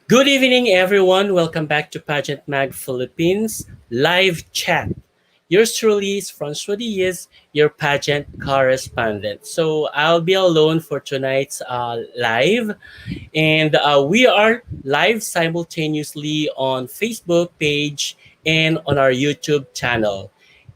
Good evening, everyone. Welcome back to Pageant Mag Philippines live chat. Yours truly is Francois Diaz, your pageant correspondent. So I'll be alone for tonight's live, and we are live simultaneously on Facebook page and on our YouTube channel.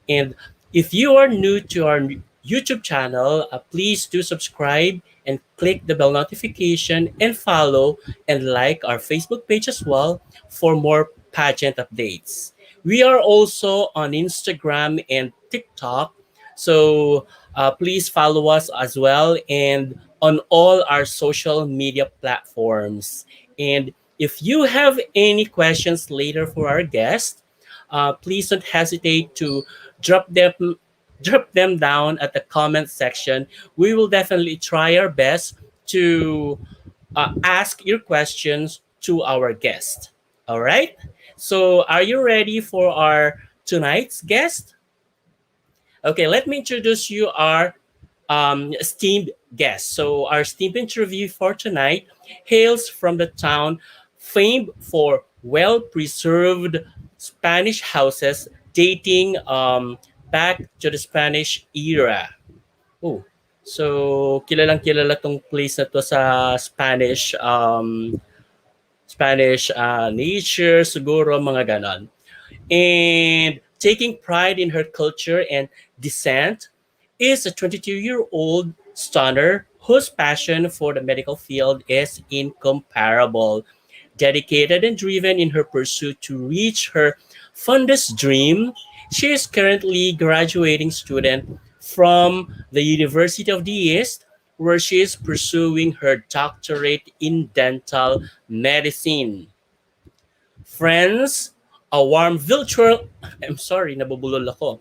And if you are new to our YouTube channel, please do subscribe and click the bell notification and follow and like our Facebook page as well for more pageant updates. We are also on Instagram and TikTok, so please follow us as well and on all our social media platforms. And if you have any questions later for our guest, please don't hesitate to drop them drop them down at the comment section. We will definitely try our best to ask your questions to our guest. All right. So, are you ready for our tonight's guest? Okay, let me introduce you our esteemed guest. So, our esteemed interview for tonight hails from the town famed for well preserved Spanish houses dating back to the Spanish era. Oh, so kilalang kilala tong place na to sa Spanish nature, siguro mga ganon. And taking pride in her culture and descent is a 22-year-old stunner whose passion for the medical field is incomparable. Dedicated and driven in her pursuit to reach her fondest dream, she is currently graduating student from the University of the East, where she is pursuing her doctorate in dental medicine. Friends, a warm virtual I'm sorry, nabubulol ako.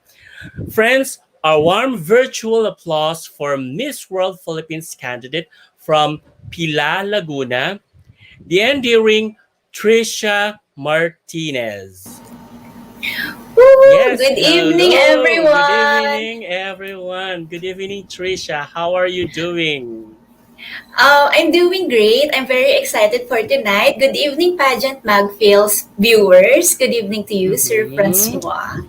Friends, a warm virtual applause for Miss World Philippines candidate from Pila, Laguna, the endearing Trisha Martinez. Woo! Yes, Good evening, hello. Good everyone. evening, everyone. Good evening, Trisha. How are you doing? I'm doing great. I'm very excited for tonight. Good evening, Pageant Magfields viewers. Good evening to you, Sir Mhm. Francois.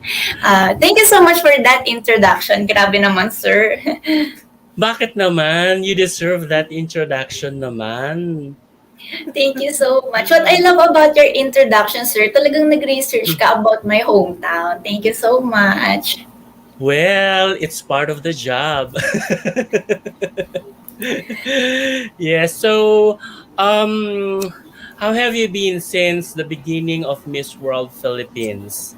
Thank you so much for that introduction. Grabe naman, sir. Bakit naman? You deserve that introduction naman. Thank you so much. What I love about your introduction, sir, talagang nag-research ka about my hometown. Thank you so much. Well, it's part of the job. Yeah, so um how have you been since the beginning of Miss World Philippines?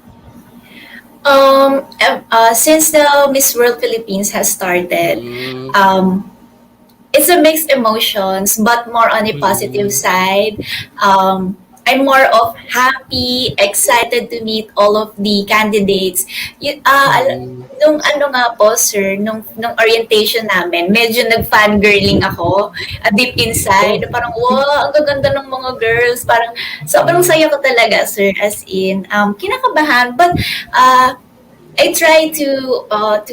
Since the Miss World Philippines has started, Mm-mm. um, it's a mixed emotions, but more on a positive Mm-mm. side. I'm more of happy, excited to meet all of the candidates. Mm-mm. Nung ano nga po, sir, nung orientation namin, medyo nag-fangirling ako deep inside. Oh. Parang, wow, ang gaganda ng mga girls. Parang, sobrang Mm. saya ko talaga, sir. As in, kinakabahan. But, I try to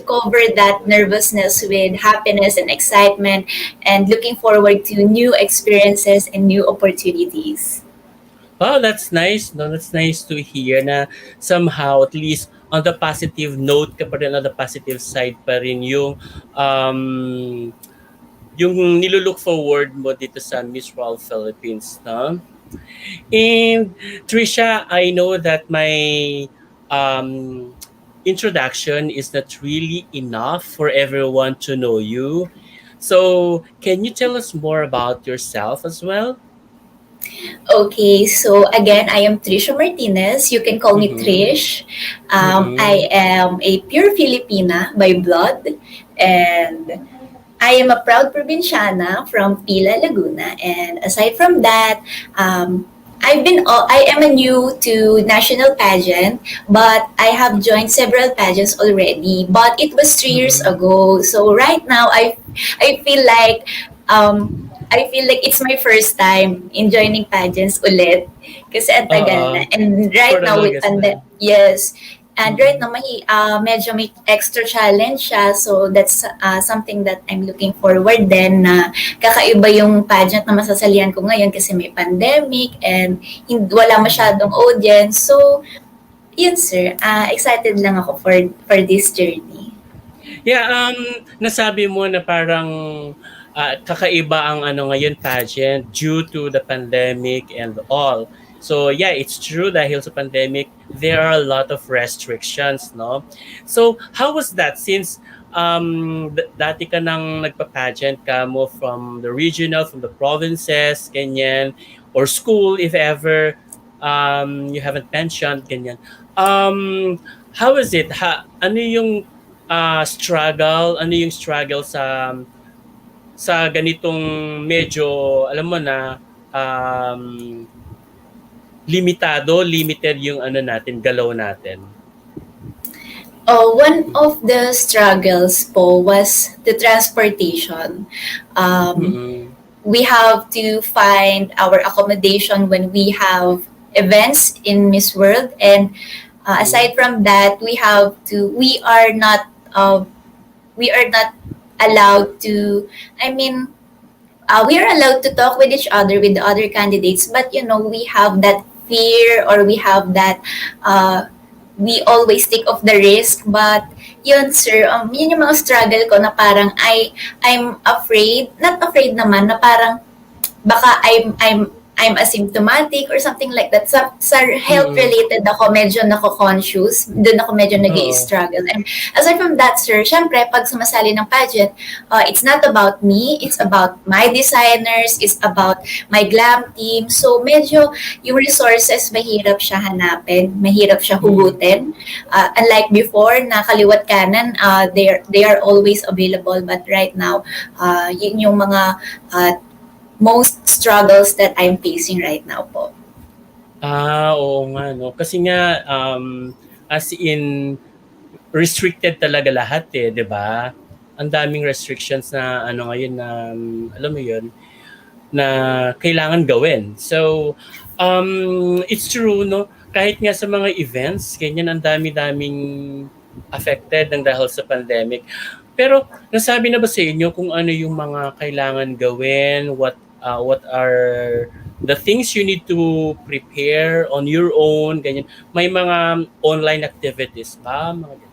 cover that nervousness with happiness and excitement, and looking forward to new experiences and new opportunities. Wow, that's nice. No, that's nice to hear na somehow at least on the positive note ka pa rin, on the positive side pa rin um yung nilulook forward mo dito sa Miss World Philippines, no? And Trisha, I know that my um, introduction is not really enough for everyone to know you. So, can you tell us more about yourself as well? Okay, so again, I am Trisha Martinez. You can call me Mm-hmm. Trish. Mm-mm. I am a pure Filipina by blood, and I am a proud provinciana from Pila, Laguna. And aside from that, I am a new to national pageant, but I have joined several pageants already. But it was 3 years Mm-mm. ago. So right now, I feel like um, I feel like it's my first time in joining pageants ulit. Kasi ang tagal na. Uh-uh. And For right the now with longest time. yes. And right Mm. now, medyo may extra challenge siya. So, that's something that I'm looking forward din na kakaiba yung pageant na masasalihan ko ngayon kasi may pandemic and wala Mm. masyadong audience. So, yun sir, excited lang ako for this journey. Yeah, nasabi mo na parang kakaiba ang ano ngayon pageant due to the pandemic and all. So yeah, it's true dahil sa pandemic, there are a lot of restrictions, no? So how was that since dati ka nang nagpa-pageant ka mo from the regional, from the provinces, ganyan, or school if ever you haven't mentioned, ganyan. How is it? Ano yung struggle, ano yung struggle sa ganitong medyo alam mo na um, limited yung ano natin, galaw natin. One of the struggles po was the transportation. Um, Mm. we have to find our accommodation when we have events in Miss World, and Mm. aside from that, we are not allowed to. I mean, we are allowed to talk with each other with the other candidates, but we have that fear, or we have that we always take of the risk. But yun sir, yun yung mga struggle ko na parang I'm afraid, not afraid naman, na parang baka I'm asymptomatic or something like that. Sa health Mm. related ako, medyo nako-conscious. Doon ako medyo Oo. nag-i-struggle. And aside from that, sir, syempre, pag sumasali ng pageant, it's not about me. It's about my designers. It's about my glam team. So, medyo yung resources, mahirap siya hanapin. Mahirap siya Mm. hugutin. Unlike before, na kaliwat kanan, they are always available. But right now, yun yung mga most struggles that I'm facing right now po. Oo nga 'no. Kasi nga as in restricted talaga lahat eh, 'di ba? Ang daming restrictions na ano ngayon na alam mo 'yun, na kailangan gawin. So, it's true, no? Kahit nga sa mga events, ganyan ang dami-daming affected ng dahil sa pandemic. Pero nasabi na ba sa inyo kung ano yung mga kailangan gawin? What are the things you need to prepare on your own? Ganyan. May mga online activities ba? Mga ganyan.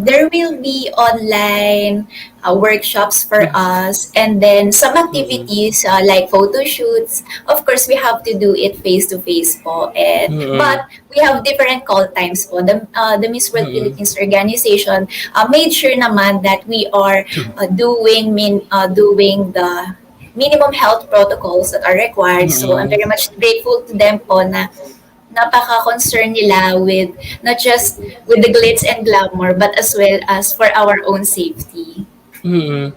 There will be online workshops for us, and then some Mm-mm. activities like photo shoots. Of course, we have to do it face to face po, Mm-mm. but we have different call times po. The Miss World Mm-mm. Philippines organization made sure naman that we are doing the minimum health protocols that are required. So I'm Mm-mm. very much grateful to them po na napaka-concern nila with not just with the glitz and glamour, but as well as for our own safety. Mm-mm.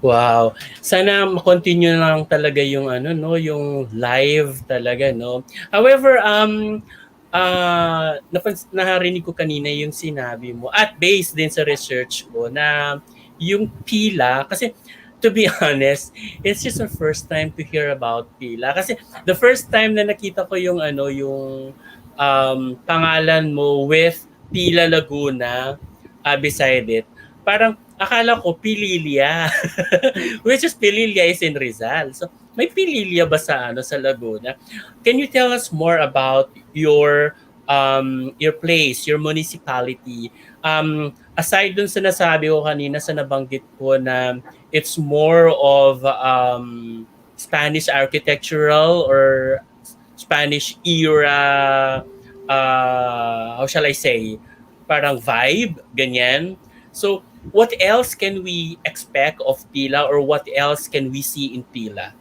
Wow. Sana ma-continue na lang talaga yung ano no, yung live talaga no. However, narinig ko kanina yung sinabi mo at based din sa research ko na yung pila kasi to be honest, it's just the first time to hear about pila kasi the first time na nakita ko yung ano yung pangalan mo with Pila Laguna beside it. Parang akala ko Pililia. Which is Pililia is in Rizal. So may Pililia ba sa ano sa Laguna? Can you tell us more about your place, your municipality? Aside dun sa nasabi ko kanina sa nabanggit ko na it's more of Spanish architectural or Spanish era how shall I say parang vibe ganyan. So what else can we expect of Pila or what else can we see in Pila?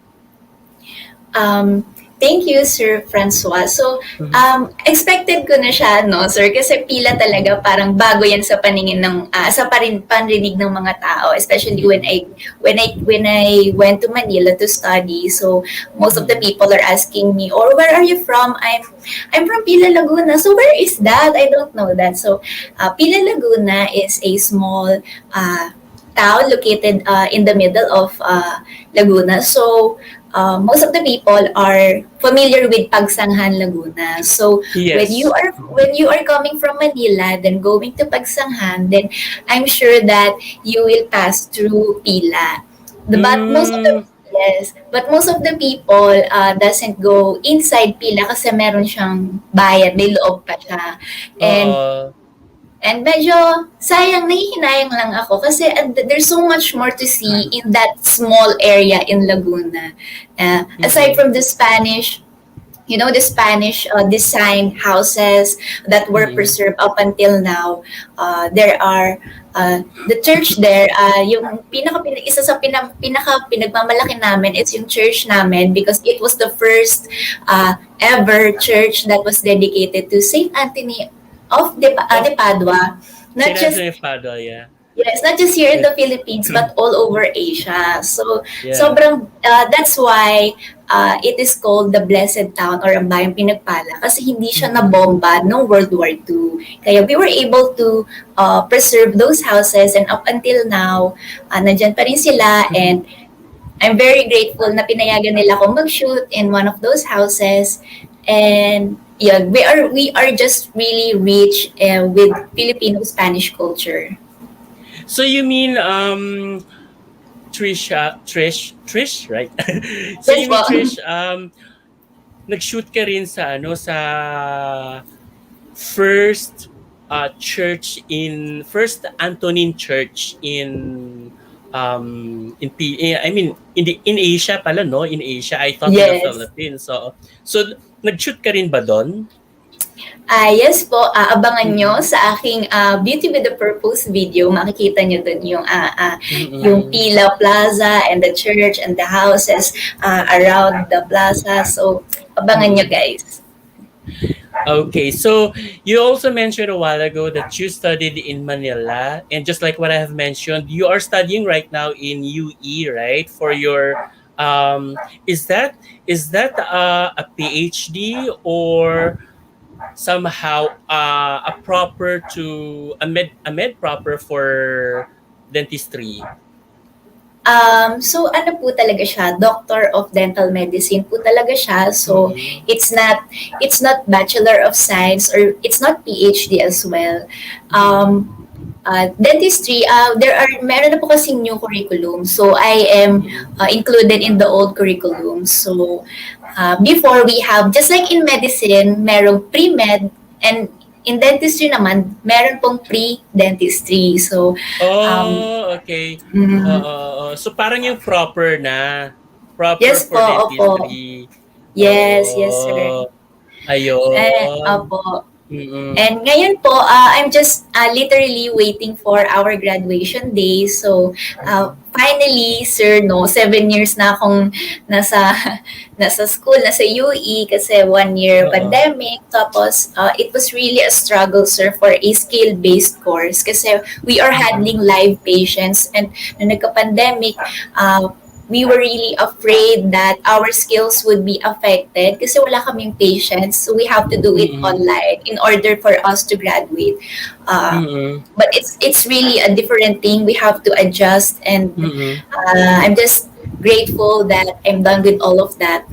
Um, Thank you, Sir Francois. So, Mhm. expected ko na siya, no, sir? Kasi pila talaga parang bago yan sa paningin ng, panrinig ng mga tao, especially when I went to Manila to study. So, most of the Mhm. people are asking me, or where are you from? I'm from Pila, Laguna. So, where is that? I don't know that. So, Pila, Laguna is a small, uh, town located in the middle of Laguna. So most of the people are familiar with Pagsanghan, Laguna. So Yes. when you are coming from Manila, then going to Pagsanghan, then I'm sure that you will pass through Pila. But most of the Mm, Yes, but most of the people doesn't go inside Pila kasi meron siyang bayan, may loob pa siya. And oo. medyo sayang, nahihinayang lang ako kasi there's so much more to see in that small area in Laguna. Aside Mm, from the Spanish, the Spanish design houses that were mm. preserved up until now, there are the church there, yung isa sa pinaka pinagmamalaki namin is yung church namin because it was the first ever church that was dedicated to Saint Anthony Of de Padua. Not St. just Anthony of Padua, yeah. Yes, not just here in Yes. the Philippines, but all over Asia. So, Yeah. that's why it is called the Blessed Town or ang Bayang Pinagpala kasi hindi siya Mm, nabomba noong World War II. Kaya we were able to preserve those houses and up until now, nandyan pa rin sila mm. and I'm very grateful na pinayagan nila akong mag-shoot in one of those houses. And yeah, we are just really rich with Filipino Spanish culture. So you mean Trish, right? So Yes you po. mean Trish, nag-shoot ka rin sa sa first First Antonin Church I mean in Asia pala, no? In Asia. I thought in the Yes. Philippines. So nag-shoot ka rin ba doon? Yes po, abangan nyo Mm. sa aking Beauty with a Purpose video. Makikita nyo dun yung Mm. Pila Plaza and the church and the houses around the plaza. So, abangan nyo Mm. guys. Okay, so you also mentioned a while ago that you studied in Manila, and just like what I have mentioned, you are studying right now in UE, right? For your is that a PhD or somehow a med proper for dentistry? So ano po talaga siya, Doctor of Dental Medicine po talaga siya. So Mm-mm. it's not Bachelor of Science or it's not PhD as well. Mm-mm. Dentistry, meron na po kasing new curriculum. So I am Mm-mm. included in the old curriculum. So before we have, just like in medicine, merong pre-med and in dentistry naman, meron pong pre-dentistry. So, um, Oh, okay. mm, So parang yung proper na. Proper yes po, for opo. dentistry. Yes, sir. Oh, ayun. Opo. Mm-mm. And ngayon po, I'm just literally waiting for our graduation day. So, finally, sir, no, 7 years na akong nasa, nasa school, nasa UE kasi 1 year Oo. pandemic. Tapos, it was really a struggle, sir, for a skill-based course kasi we are Mm-mm. handling live patients. And nung nagka-pandemic, we were really afraid that our skills would be affected kasi wala kaming patients. So we have to do it Mm-mm. online in order for us to graduate. Uh, Mm-mm. but it's really a different thing. We have to adjust, and Mm-mm. I'm just grateful that I'm done with all of that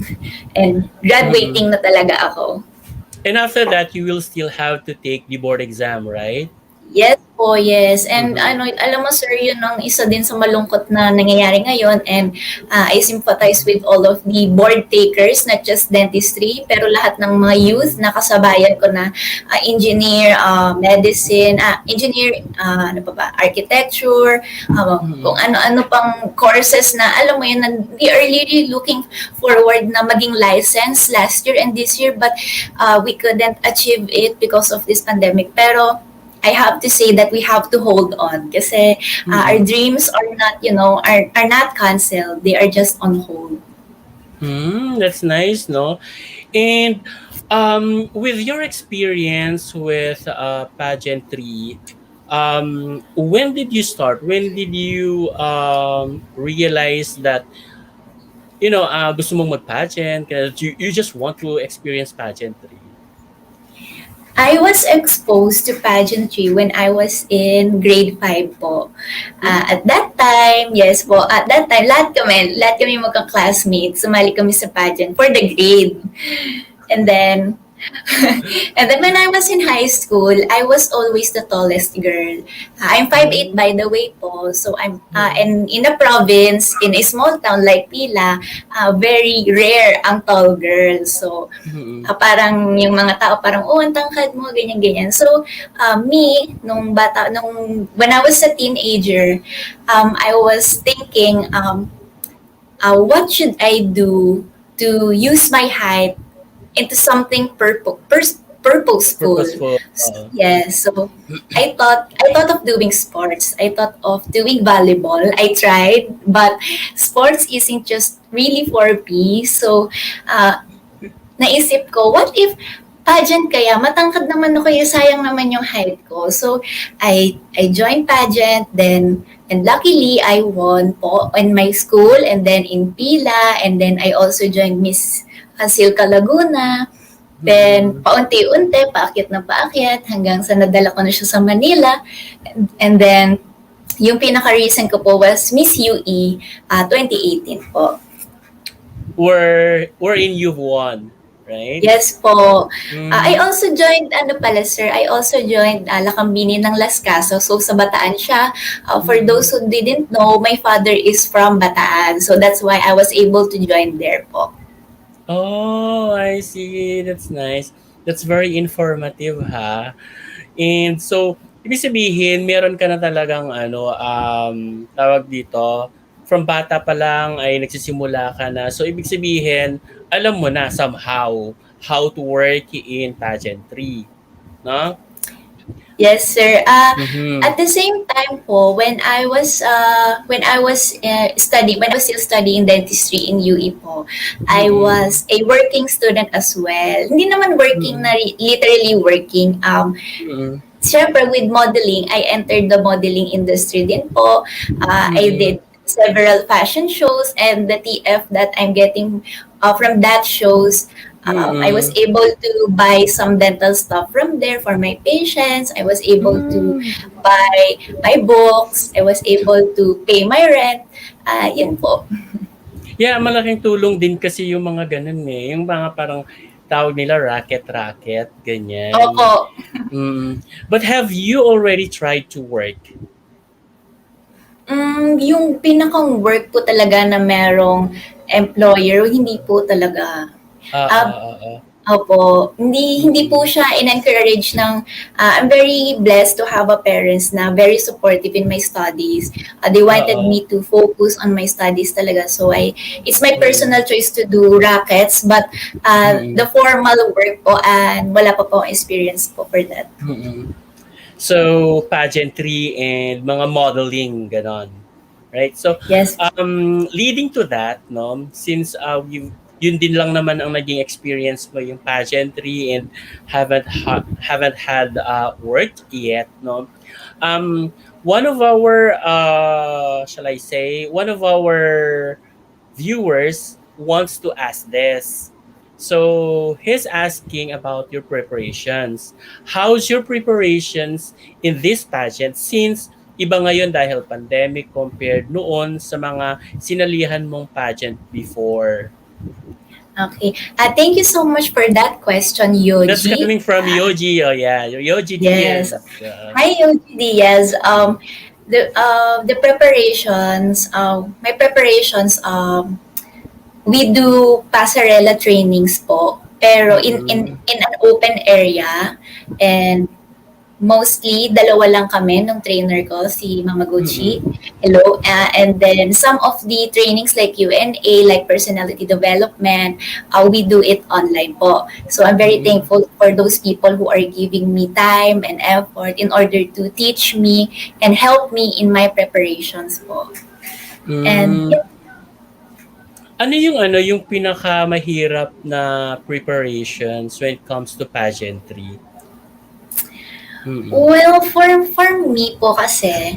and Mm-mm. graduating na talaga ako. And after that, you will still have to take the board exam, right? Yes po, yes. And Mm-hmm. alam mo sir, yun ang isa din sa malungkot na nangyayari ngayon and I sympathize with all of the board takers, not just dentistry, pero lahat ng mga youth na kasabayan ko na engineer, medicine, ano pa ba, architecture, kung Mm-mm. ano-ano pang courses na alam mo yun, na they are really looking forward na maging license last year and this year, but we couldn't achieve it because of this pandemic. Pero I have to say that we have to hold on kasi our Mm-mm. dreams are not, are not canceled. They are just on hold. That's nice, no? And with your experience with pageantry, when did you start? When did you realize that gusto mong mag-pageant? You just want to experience pageantry? I was exposed to pageantry when I was in grade 5 po. At that time, yes po, at that time, lahat kami magka-classmates, sumali kami sa pageant for the grade. And then, and then when I was in high school, I was always the tallest girl. I'm 5'8" Oh. by the way po. So I'm Mm. and in a province, in a small town like Pila, very rare ang tall girl. So Mm. parang yung mga tao parang, oh, ang tangkad mo, ganyan-ganyan. So, me, when I was a teenager, I was thinking, what should I do to use my height into something purposeful. Purposeful. Yes, so I thought of doing sports. I thought of doing volleyball. I tried, but sports isn't just really for me. So, naisip ko, what if pageant kaya? Matangkad naman ako, sayang naman yung height ko. So, I joined pageant, then, and luckily, I won po in my school, and then in Pila, and then I also joined Miss Silka Laguna. Then, Mm. paunti-unti, paakyat na paakyat, hanggang sa nadala ko na siya sa Manila. And then, yung pinaka-recent ko po was Miss UE 2018 po. Wherein you've won, right? Yes po. I Mm. also joined, ano pala sir, I also joined Lakambini ng Las Casas. So sa Bataan siya. For those who didn't know, my father is from Bataan. So that's why I was able to join there po. Oh, I see. That's nice. That's very informative, ha? And so, ibig sabihin, meron ka na talagang tawag dito, from bata pa lang ay nagsisimula ka na. So, ibig sabihin, alam mo na somehow how to work in pageantry. No? Yes, sir. Mm-hmm. At the same time po, when I was still studying dentistry in UE po, I Mm-hmm. was a working student as well. Hindi naman working na literally working. Mm-hmm. Siyempre, with modeling, I entered the modeling industry din po. I Mm-hmm. did several fashion shows, and the TF that I'm getting from that shows, I was Mm-hmm. able to buy some dental stuff from there for my patients. I was able to buy my books. I was able to pay my rent. Yun po. Yeah, malaking tulong din kasi yung mga ganun eh. Yung mga parang tawag nila racket-racket, ganyan. Opo. But have you already tried to work? Yung pinakang work po talaga na merong employer, hindi po talaga. Ah. Opo, hindi po siya in-encourage ng, I'm very blessed to have a parents na very supportive in my studies. They wanted Oo. me to focus on my studies talaga. So it's my Mm. personal choice to do rackets, but the formal work po, and wala pa po akong experience po for that. So, pageantry and mga modeling, ganon. Right? So, Yes. leading to that, no, since yun din lang naman ang naging experience mo yung pageantry and haven't had work yet, no. One of our one of our viewers wants to ask this. So he's asking about your preparations. How's your preparations in this pageant since iba ngayon dahil pandemic compared noon sa mga sinalihan mong pageant before? Okay. Thank you so much for that question, That's Yoji. coming from Yoji. Oh yeah, Yoji Yes. Diaz. Hi, Yoji Diaz. The preparations, my preparations, we do pasarela trainings po, pero in an open area, and mostly dalawa lang kami nung trainer ko, si Mama Gucci. Hello. And then some of the trainings like UNA, like personality development, we do it online po. So I'm very thankful for those people who are giving me time and effort in order to teach me and help me in my preparations po. And yung pinakamahirap na preparations when it comes to pageantry? Well, for me po kasi,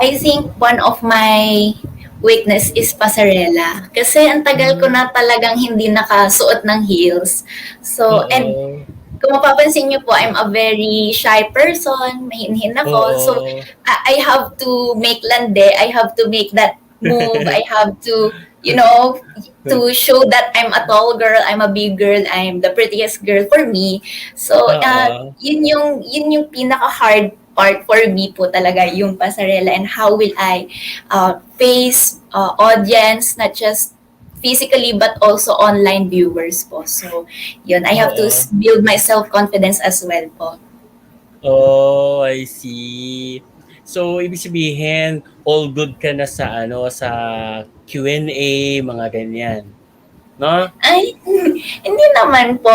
I think one of my weakness is pasarela. Kasi ang tagal ko na talagang hindi nakasuot ng heels. So, and kung mapapansin niyo po, I'm a very shy person, mahinhin ako. So, Oo. I have to make lande, I have to make that move, I have to, you know, to show that I'm a tall girl, I'm a big girl, I'm the prettiest girl for me. So, Oo. yun yung pinaka-hard part for me po talaga, yung pasarela and how will I face audience, not just physically but also online viewers po. So, yun, I have to Oo. build my self-confidence as well po. Oh, I see. So, ibig sabihin, all good ka na sa ano, sa Q&A, mga ganyan. No? Ay, hindi naman po.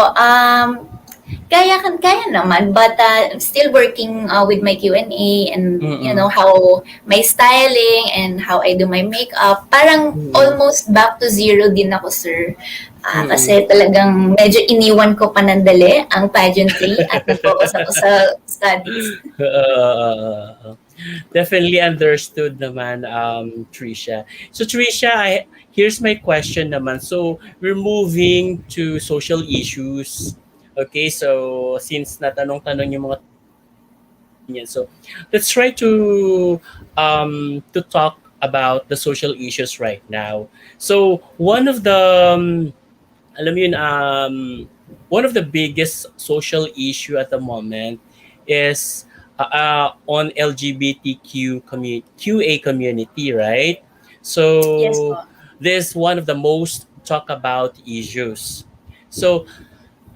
Kaya naman, but I'm still working with my Q&A and Mm-mm. how my styling and how I do my makeup. Parang Mm-mm. almost back to zero din ako, sir. Mm-mm. Kasi talagang medyo iniwan ko panandali ang pageantry at nag-focus ako sa studies. Definitely understood naman, Trisha. So, Trisha, here's my question naman. So, we're moving to social issues. Okay, so since natanong-tanong yung mga yan, so let's try to talk about the social issues right now. So, alam mo yun, one of the biggest social issue at the moment is on LGBTQ QA community, right? Yes So po. this is one of the most talk about issues. So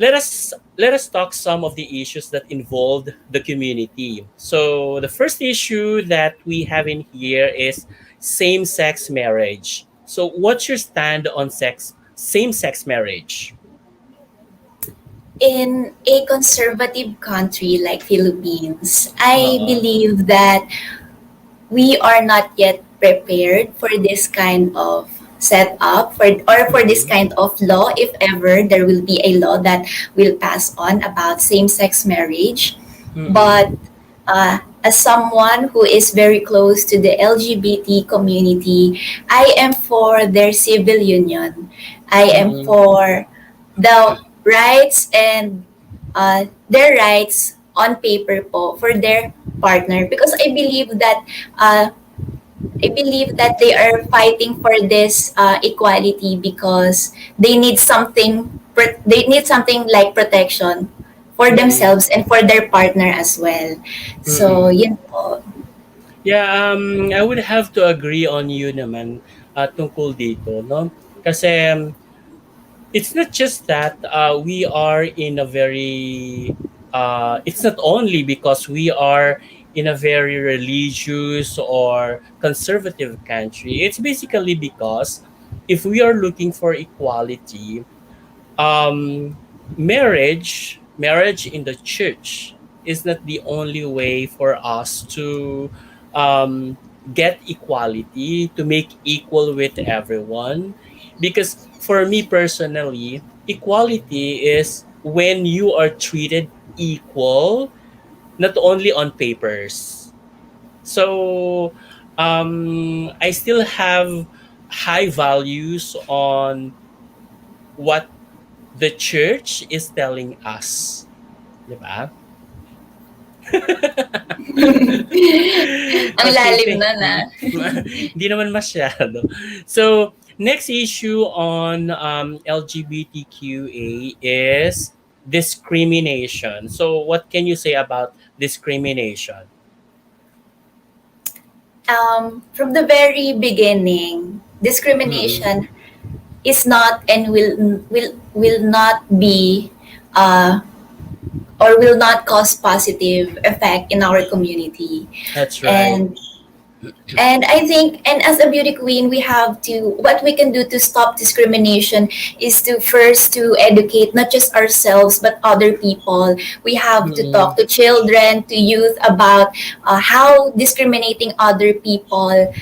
let us talk some of the issues that involved the community. So the first issue that we have in here is same-sex marriage. So what's your stand on same-sex marriage? In a conservative country like Philippines, I Uh-uh. believe that we are not yet prepared for this kind of setup for this Mm-mm. kind of law, if ever there will be a law that will pass on about same-sex marriage. Mm-mm. But as someone who is very close to the LGBT community, I am for their civil union. I am Mm-mm. for the rights and their rights on paper po for their partner, because uh, I believe that they are fighting for this equality because they need something like protection for Mm-mm. themselves and for their partner as well. So, Mm-mm. yun po. Yeah, I would have to agree on you naman tungkol dito, no? Kasi it's not just that we are in a very it's not only because we are in a very religious or conservative country. It's basically because if we are looking for equality, um, marriage in the church is not the only way for us to um, get equality, to make equal with everyone. Because for me personally, equality is when you are treated equal, not only on papers. So I still have high values on what the church is telling us. Di ba? Ang Okay, lalim na na. hindi naman masyado. So, next issue on LGBTQA is discrimination. So, what can you say about discrimination? From the very beginning, Mm-mm. discrimination is not and will not be uh, or will not cause positive effect in our community. That's right. And I think, and as a beauty queen, we have to, what we can do to stop discrimination is to first to educate not just ourselves but other people. We have to Mm-mm. talk to children, to youth about how discriminating other people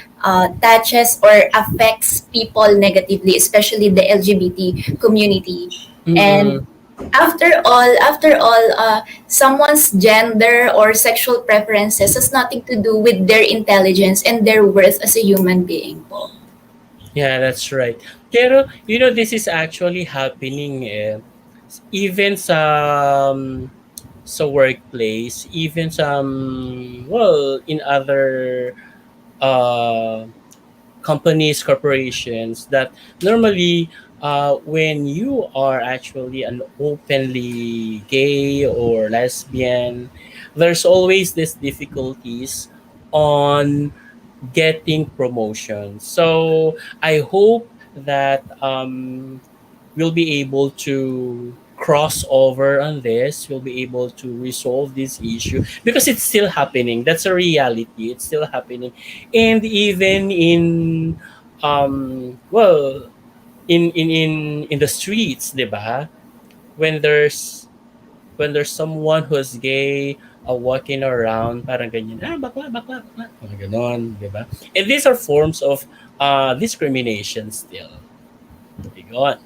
touches or affects people negatively, especially the LGBT community. And Mm-mm. after all, someone's gender or sexual preferences has nothing to do with their intelligence and their worth as a human being po. Yeah, that's right. Pero, this is actually happening. even sa workplace, even some, well, in other uh, companies, corporations, that normally when you are actually an openly gay or lesbian, there's always these difficulties on getting promotion. So I hope that we'll be able to cross over on this. We'll be able to resolve this issue because it's still happening. That's a reality. It's still happening, and even in well, in the streets, 'di ba? When there's someone who's gay walking around, parang ganyan, bakla, bakla, bakla, parang ganon, 'di ba? And these are forms of discrimination still. Bigon.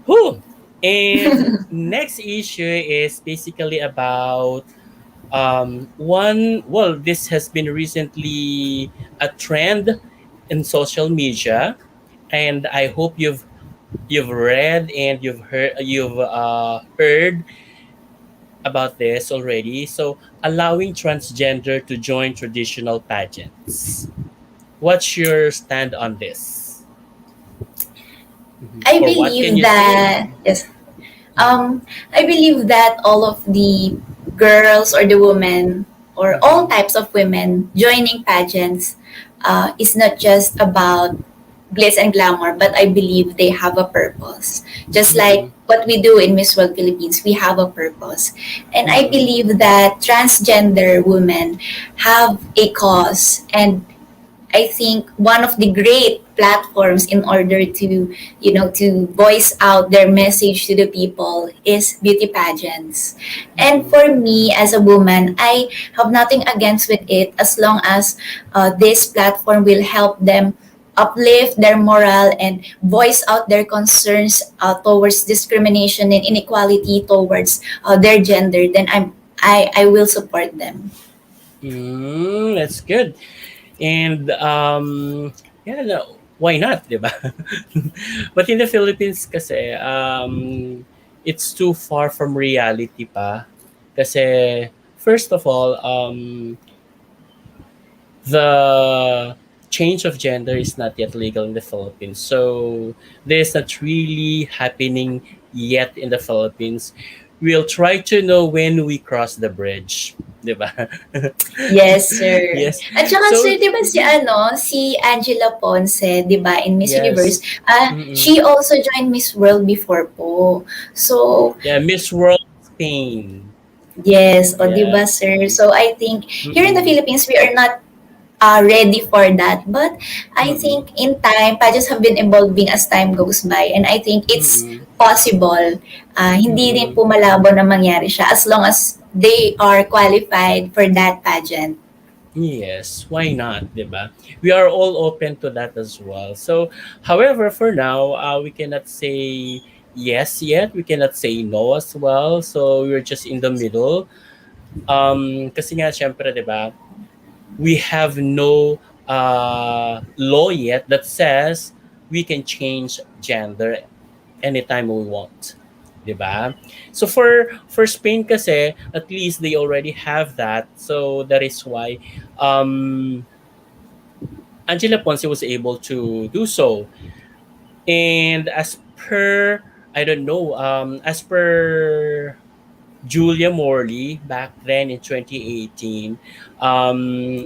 Whew. And next issue is basically about one. Well, this has been recently a trend in social media, and I hope you've read and you've heard about this already. So, allowing transgender to join traditional pageants. What's your stand on this? I Or what can believe you say? that yes, I believe that all of the girls or the women or all Mm-hmm. types of women joining pageants is not just about glitz and glamour, but I believe they have a purpose. Just like Mm-mm. what we do in Miss World Philippines, we have a purpose. And I Mm-mm. believe that transgender women have a cause, and I think one of the great platforms in order to, to voice out their message to the people is beauty pageants. And Mm-mm. for me as a woman, I have nothing against with it as long as this platform will help them uplift their morale and voice out their concerns towards discrimination and inequality towards their gender, then I will support them. That's good. And yeah, no, why not, 'di ba? But in the Philippines kasi it's too far from reality pa. Kasi first of all, the change of gender is not yet legal in the Philippines. So this is not really happening yet in the Philippines. We'll try to know when we cross the bridge, 'di ba? Yes, sir. Yes. At saka, So, sir, di ba si Angela Ponce, di ba, in Miss yes. Universe, Mm-mm. she also joined Miss World before po. So, Yeah, Miss World Spain. yes, o di Yeah. ba, sir? So, I think here in the Mm-mm. Philippines, we are not ready for that. But I Mm-mm. think in time, pageants have been evolving as time goes by. And I think it's Mm-mm. possible. Hindi din Mm-mm. po malabo na mangyari siya as long as they are qualified for that pageant. Yes, why not, 'di ba? We are all open to that as well. So, however, for now, we cannot say yes yet. We cannot say no as well. So, we're just in the middle. Kasi nga, syempre, 'di ba? We have no law yet that says we can change gender anytime we want. 'Di ba? So for Spain kasi, at least they already have that. So that is why um Angela Ponce was able to do so. And as per, I don't know, as per Julia Morley back then in 2018,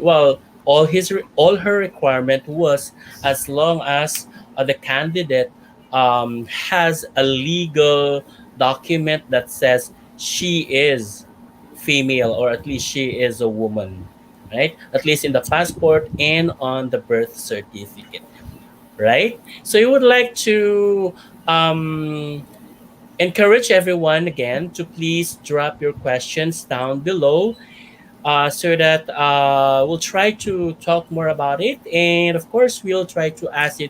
well, all her requirement was as long as the candidate has a legal document that says she is female, or at least she is a woman, right? At least in the passport and on the birth certificate, right? So you would like to um, encourage everyone again to please drop your questions down below, so that we'll try to talk more about it, and of course we'll try to ask it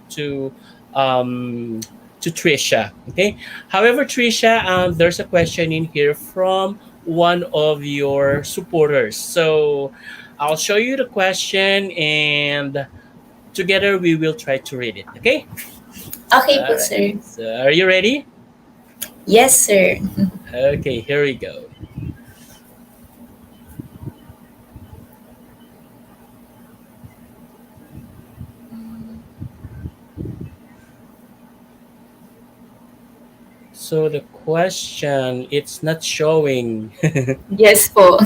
um, to Trisha. Okay. However, Trisha, there's a question in here from one of your supporters. So I'll show you the question, and together we will try to read it. Okay. Okay All po, right. sir. So are you ready? Yes, sir. Okay, here we go. So the question, it's not showing. Yes po.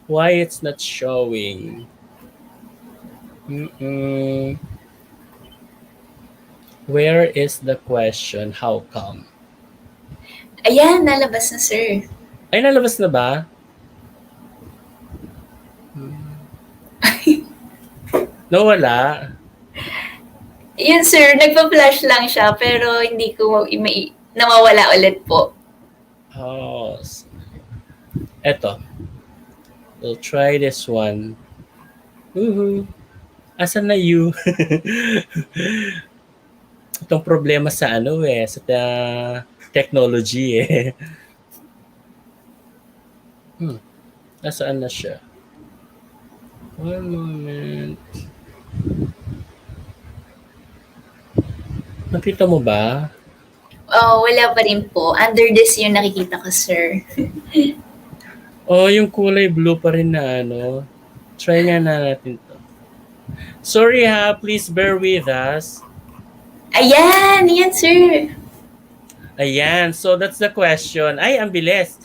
Why it's not showing? Mm-mm. Where is the question? How come? Ayan, nalabas na, sir. Ay, nalabas na ba? Hmm. Nawala? Yun, sir. Nagpa-flash lang siya, pero hindi ko nawawala ulit po. Oh, eto. We'll try this one. Woohoo! Asan na you? Itong problema sa ano sa technology eh. Hmm, nasaan na siya? One moment. Nakita mo ba? Oh, wala pa rin po. Under this yung nakikita ko, sir. Oh, yung kulay blue pa rin na ano. Try nga na natin to. Sorry ha, please bear with us. Ayan, yan, sir. Ayan, so that's the question. Ay, ang bilis.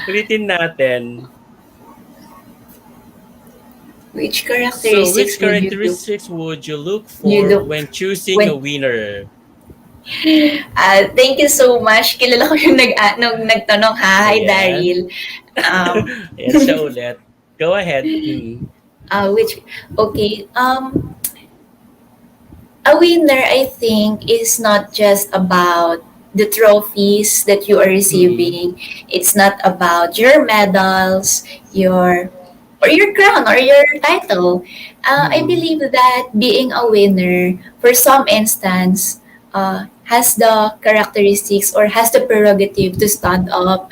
Ulitin natin. Which So, which characteristics would characteristics would you look you for look when choosing a when winner? thank you so much. Kilala ko yung nung nagtanong ha. Hi, Ayan. Daryl. Um, Ayan siya ulit. Go ahead. Mm. which, okay. A winner, I think, is not just about the trophies that you are Mm. receiving. It's not about your medals, or your crown or your title. I Mm. believe that being a winner, for some instance, has the characteristics or has the prerogative to stand up,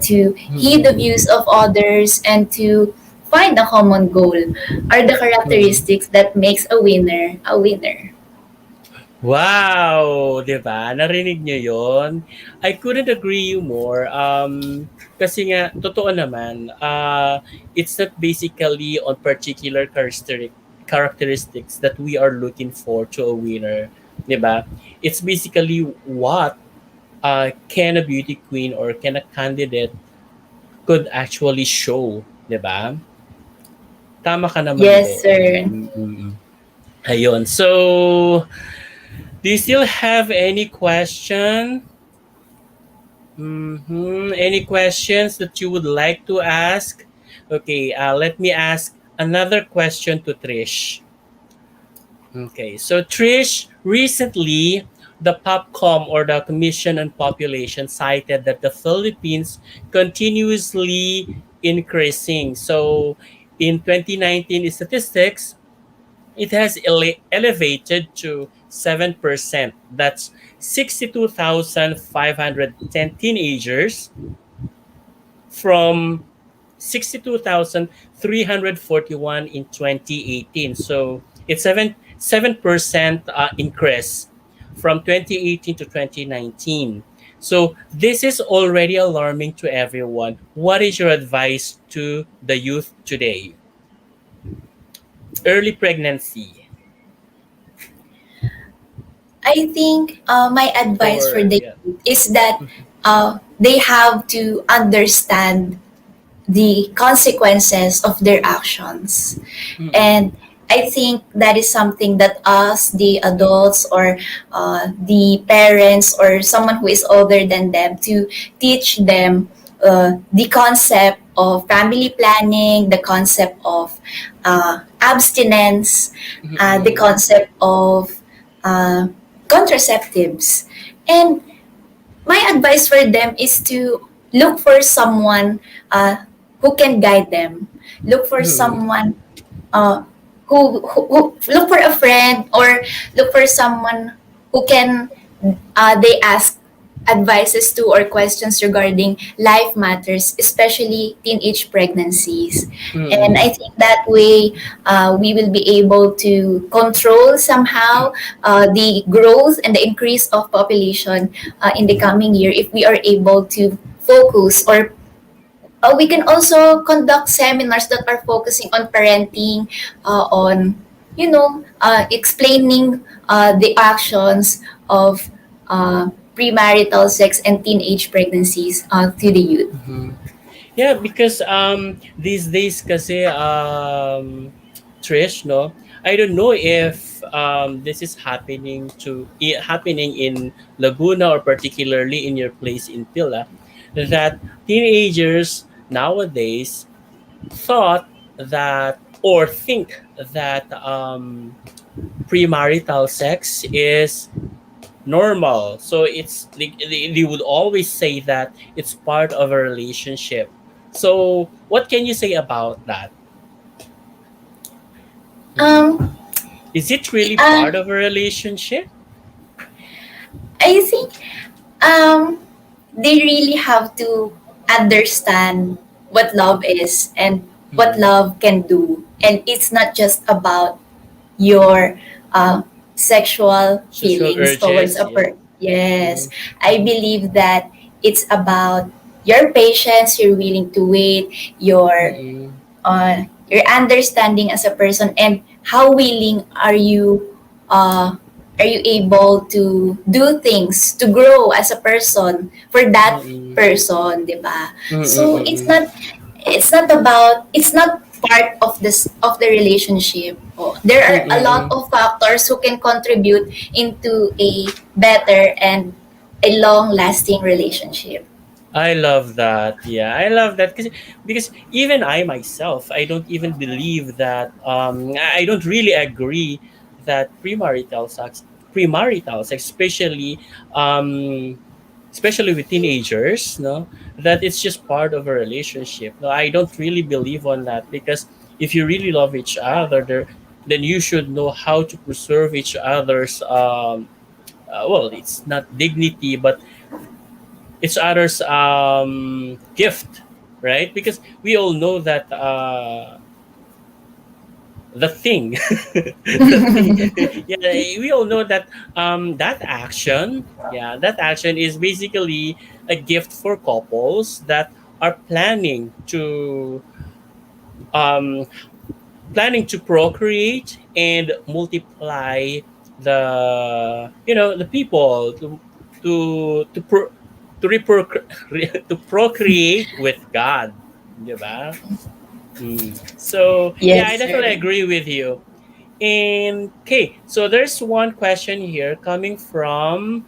to heed the Mm. views of others, and to find a common goal are the Mm. characteristics that makes a winner a winner. Wow! 'Di ba? Narinig niyo 'yon? I couldn't agree you more. Kasi nga, totoo naman, it's not basically on particular characteristics that we are looking for to a winner. 'Di ba? It's basically what can a beauty queen or can a candidate could actually show. 'Di ba? Tama ka naman Yes, doon. sir. Mm-mm. Ayun. So, do you still have any question? Any questions that you would like to ask? Okay, let me ask another question to Trish. Okay, so Trish, recently the POPCOM or the Commission on Population cited that the Philippines continuously increasing. So in 2019 statistics, it has elevated to 7%. That's 62,510 teenagers from 62,341 in 2018. So it's 7% increase from 2018 to 2019. So this is already alarming to everyone. What is your advice to the youth today? Early pregnancy I think my advice for or the yeah. youth is that they have to understand the consequences of their actions. Mm-mm. And I think that is something that us, the adults, or the parents, or someone who is older than them, to teach them the concept of family planning, the concept of abstinence, the Mm-mm. concept of uh, contraceptives. And my advice for them is to look for someone who can guide them. Look for Mm-mm. someone uh, who look for a friend, or look for someone who can they ask advices to or questions regarding life matters, especially teenage pregnancies. And I Mm-mm. think that way we will be able to control somehow the growth and the increase of population in the coming year if we are able to focus or we can also conduct seminars that are focusing on parenting, on explaining the actions of premarital sex and teenage pregnancies to the youth. Mhm. Yeah, because these days kasi Trish, no, I don't know if this is happening in Laguna or particularly in your place in Pila, that teenagers nowadays thought that or think that premarital sex is normal. So it's they would always say that it's part of a relationship. So what can you say about that? Mhm. Um, Is it really uh, part of a relationship? I think um, they really have to understand what love is and what Mhm. love can do. And it's not just about your sexual Sexual feelings towards urges, a yeah. person. Yes, Mhm. I believe that it's about your patience, you're willing to wait, Mm-mm. your understanding as a person, and how willing are you able to do things to grow as a person for that Mm-mm. person, di ba? So Mm-mm. it's not part of this of the relationship. Oh, there are a lot Mm-mm. of factors who can contribute into a better and a long lasting relationship. I love that. Yeah, I love that because even I myself, I don't even believe that. I don't really agree that premarital sex, um, especially with teenagers, no, that it's just part of a relationship. No, I don't really believe on that because if you really love each other, then you should know how to preserve each other's. Well, it's not dignity, but each other's gift, right? Because we all know that the thing, the thing, yeah, we all know that that action is basically a gift for couples that are um, planning to procreate and multiply the people to to procreate with God, diba? So yeah, I Yes, definitely sir. agree with you. And okay, so there's one question here coming from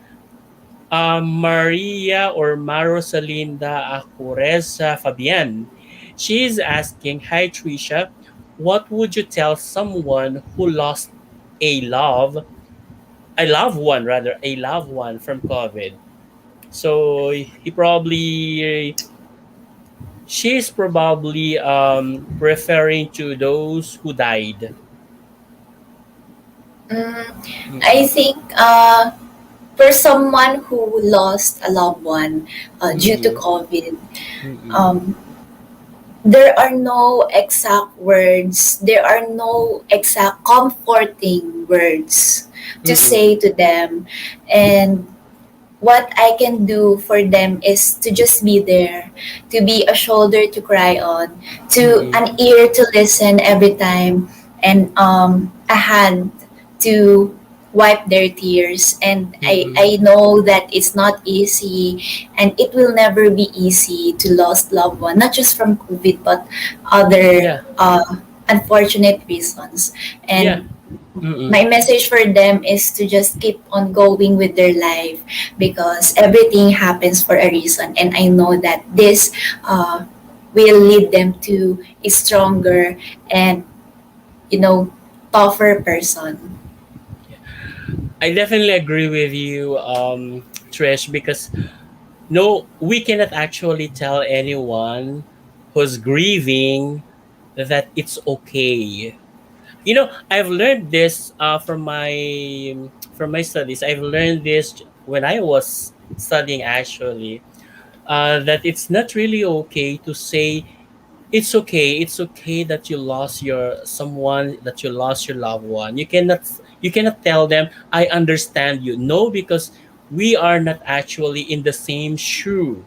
Maria or Marosalinda Acureza Fabian. She's asking, "Hi Trisha, what would you tell someone who lost a a loved one from COVID?" So she's probably referring to those who died. Mm, I Mm-mm. think for someone who lost a loved one due to Mm-mm. COVID, Mm-mm. um, there are no exact words, there are no exact comforting words to Mm-mm. say to them. And what I can do for them is to just be there, to be a shoulder to cry on, to Mm-mm. an ear to listen every time, and a hand to wipe their tears. And Mm-mm. I know that it's not easy, and it will never be easy to lost loved one, not just from COVID, but other Yeah. unfortunate reasons. Yeah. And Mm-mm. my message for them is to just keep on going with their life because everything happens for a reason, and I know that this will lead them to a stronger and you know tougher person. I definitely agree with you, Trish, because no, we cannot actually tell anyone who's grieving that it's okay. I've learned this from my studies. I've learned this when I was studying actually, that it's not really okay to say it's okay that you lost your someone, that you lost your loved one. You cannot tell them I understand you. No, because we are not actually in the same shoe,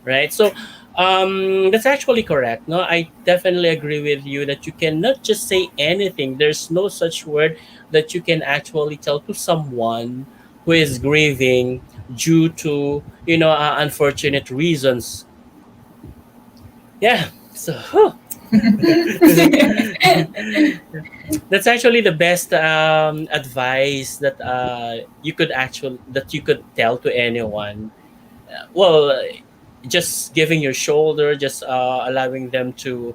right? So that's actually correct. No, I definitely agree with you that you cannot just say anything. There's no such word that you can actually tell to someone who is grieving due to unfortunate reasons. Yeah. So that's actually the best advice that you could tell to anyone. Well, just giving your shoulder, just allowing them to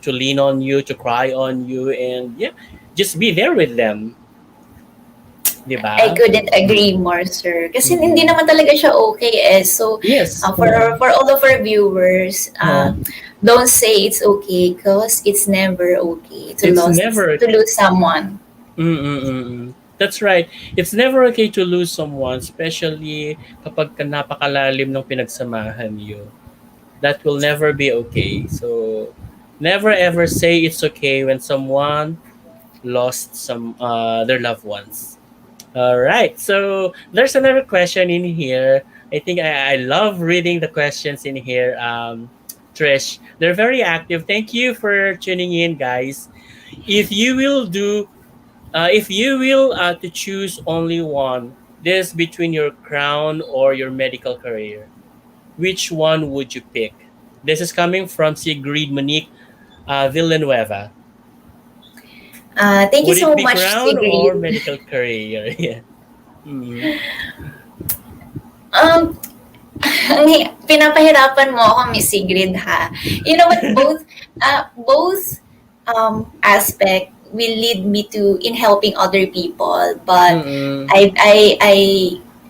lean on you, to cry on you, and yeah, just be there with them, di I ba? couldn't agree more, sir. Kasi hindi Mm-mm. naman talaga siya okay eh. So, Yes. for all of our viewers, don't say it's okay because it's never okay It's never. to lose someone. Mm-mm-mm. That's right. It's never okay to lose someone, especially kapag napakalalim ng pinagsamahan niyo. That will never be okay. So, never ever say it's okay when someone lost their loved ones. All right. So there's another question in here. I think I love reading the questions in here. Trish, they're very active. Thank you for tuning in, guys. If you will do, if you will to choose only one, this between your crown or your medical career, which one would you pick? This is coming from Sigrid Monique Villanueva. Thank you Would it so be much, crown or Sigrid. medical career? Yeah. Mm. Um, pinapahirapan mo ako, Miss Sigrid, ha? You know what? Both aspect will lead me to in helping other people, but Mm-mm. I I I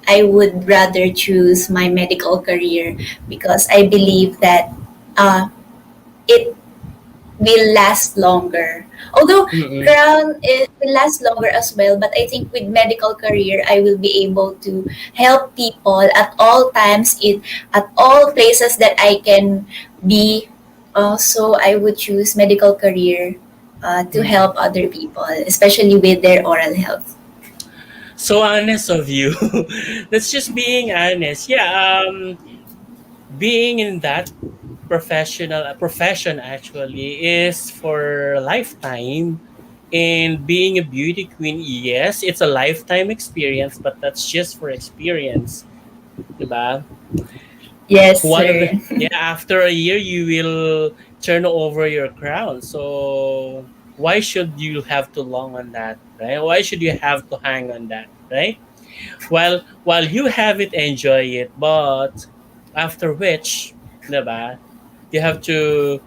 I would rather choose my medical career because I believe that uh, it will last longer. Although Mm-mm. crown it will last longer as well, but I think with medical career I will be able to help people at all times in at all places that I can be. So I would choose medical career to Mm-mm. help other people, especially with their oral health. So honest of you. That's just being honest. Yeah. Being in that profession actually is for a lifetime, and being a beauty queen, yes, it's a lifetime experience, but that's just for experience, diba? Yes, One of the sir. Yeah, after a year you will turn over your crown. So why should you have to long on that, right? Why should you have to hang on that, right? While you have it, enjoy it, but after which, diba, you have to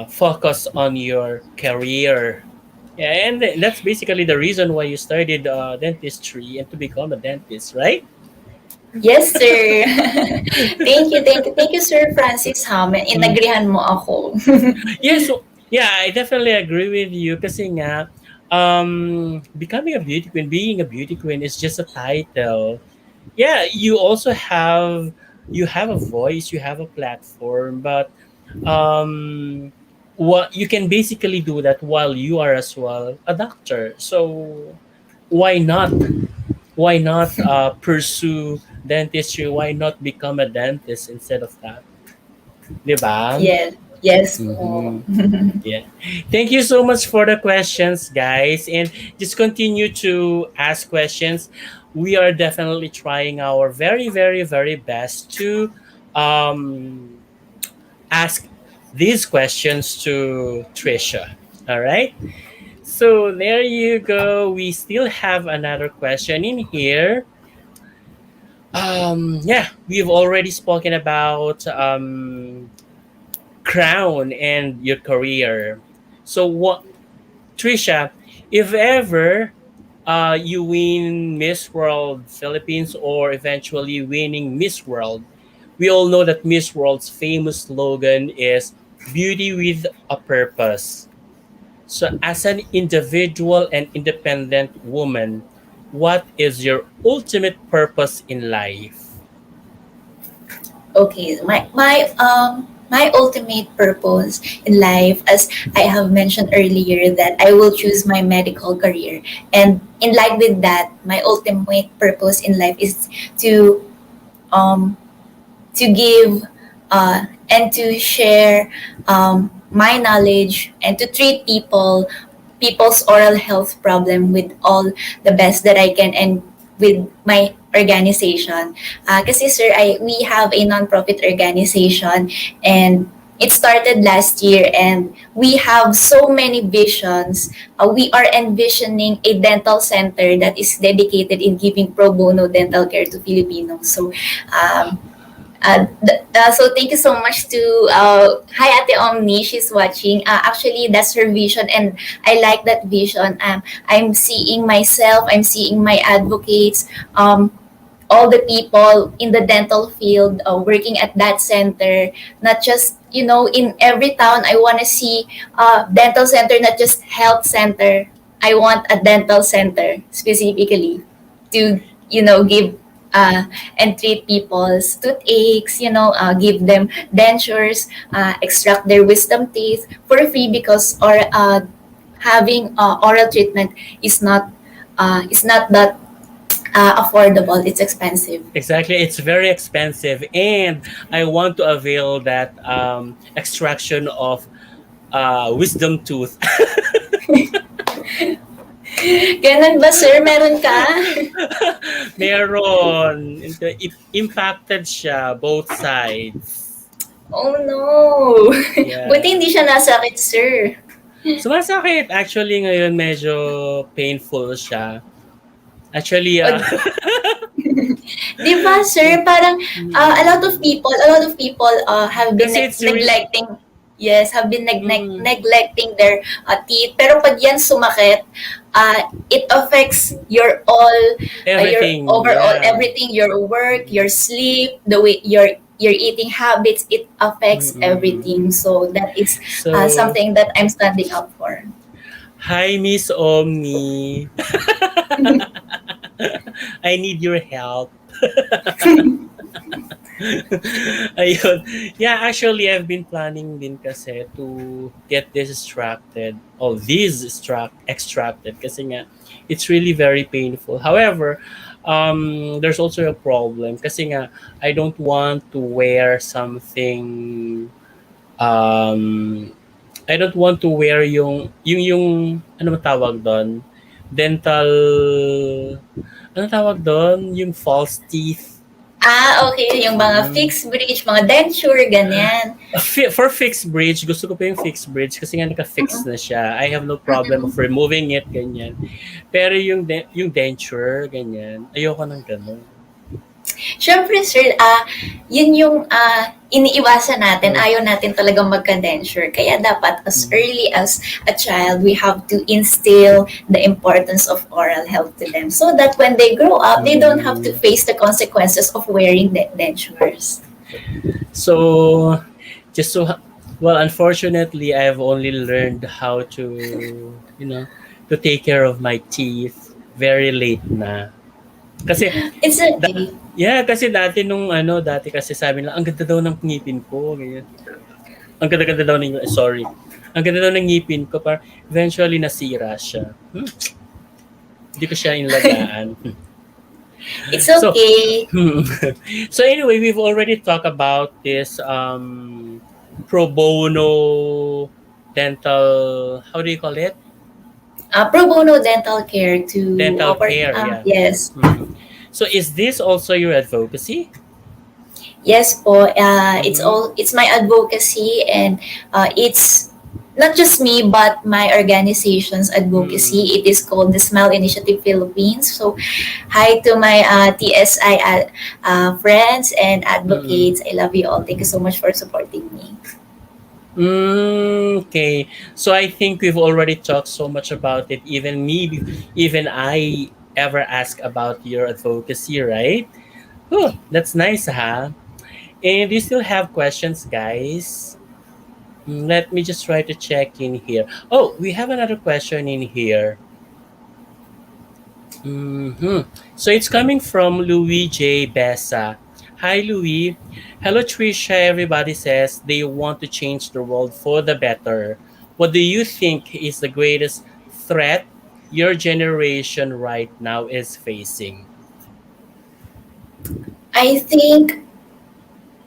focus on your career. Yeah, and that's basically the reason why you started dentistry and to become a dentist, right? Yes, sir. Thank you, Sir Francis Hamen. Mm. Inagrihan mo ako. Yeah, so yeah, I definitely agree with you kasi nga becoming a beauty queen, being a beauty queen is just a title. Yeah, you have a voice, you have a platform, but um what you can basically do that while you are as well a doctor. So why not pursue dentistry? Why not become a dentist instead of that? 'Di ba? Yes, yes po. Mhm. Yeah. Thank you so much for the questions, guys. And just continue to ask questions. We are definitely trying our very, very, very best to um, ask these questions to Trisha. All right. So there you go. We still have another question in here. Yeah, we've already spoken about crown and your career. So what, Trisha, if ever you win Miss World Philippines or eventually winning Miss World, we all know that Miss World's famous slogan is beauty with a purpose. So, as an individual and independent woman, What is your ultimate purpose in life? Okay, my ultimate purpose in life, as I have mentioned earlier, that I will choose my medical career, and in line with that, my ultimate purpose in life is to um to give and to share my knowledge and to treat people's oral health problem with all the best that I can, and with my organization. Kasi sir, we have a non-profit organization, and it started last year, and we have so many visions. We are envisioning a dental center that is dedicated in giving pro bono dental care to Filipinos. So um, so thank you so much to hi Ate Omni, she's watching. Actually, that's her vision, and I like that vision. I'm seeing myself, I'm seeing my advocates, all the people in the dental field working at that center. Not just, in every town, I want to see dental center, not just health center. I want a dental center specifically to, give and treat people's toothaches, give them dentures, extract their wisdom teeth for free, because or having oral treatment is not that affordable. It's expensive. Exactly, it's very expensive, and I want to avail that extraction of wisdom tooth. Ganun ba, sir? Meron ka? Meron. Impacted siya, both sides. Oh no! Buti Yeah. hindi siya nasakit, sir. Sumasakit. Actually, ngayon medyo painful siya. Actually, O, di ba, sir? Parang a lot of people have been kasi it's really, neglecting, yes, have been mm, neglecting their teeth. Pero pag yan sumakit, it affects your everything. overall Yeah. everything, your work, your sleep, the way your eating habits. It affects Mm-mm. everything. So that is So, something that I'm standing up for. hi, Miss Omni. I need your help. Ayun. Yeah, actually, I've been planning din kasi to get this extracted. Oh, these extracted. Kasi nga, it's really very painful. However, there's also a problem. Kasi nga, I don't want to wear something, um, I don't want to wear yung ano ba tawag doon? Dental, ano tawag doon? Yung false teeth. Okay, yung mga Mm. fixed bridge, mga denture, ganyan. For fixed bridge, gusto ko pa yung fixed bridge kasi nga naka-fix Mm-mm. na siya. I have no problem of Mm-mm. removing it, ganyan. Pero yung denture, ganyan, ayoko ng gano'n. Siyempre, sir, yun yung iniiwasan natin. Mm. Ayaw natin talagang magka-denture. Kaya dapat, as Mm. early as a child, we have to instill the importance of oral health to them, so that when they grow up, they don't have to Mm. face the consequences of wearing dentures. So, just so, well, unfortunately, I've only learned how to take care of my teeth very late na. Kasi, It's okay. yeah, kasi dati kasi sabi nila, ang ganda daw ng ngipin ko, ganyan. Ang ganda-ganda daw ng, sorry. Ang ganda daw ng ngipin ko, par eventually nasira siya. Hindi ko siya inlagaan. It's So, okay. so anyway, we've already talked about this pro bono dental, how do you call it? Pro bono dental care to Dental care, yeah. yes. Mhm. So is this also your advocacy? Yes po, Mm-hmm. it's my advocacy, and it's not just me but my organization's Mm-hmm. advocacy. It is called the Smile Initiative Philippines. So hi to my TSI friends and Mm-hmm. advocates. I love you all. Thank you so much for supporting me. Okay. So I think we've already talked so much about it. Even me, even I ever ask about your advocacy, right? Oh, that's nice, huh? And you still have questions, guys? Let me just try to check in here. Oh, we have another question in here. So it's coming from Louis J. Bessa. Hi, Louis. Hello, Trisha. Everybody says they want to change the world for the better. What do you think is the greatest threat your generation right now is facing? I think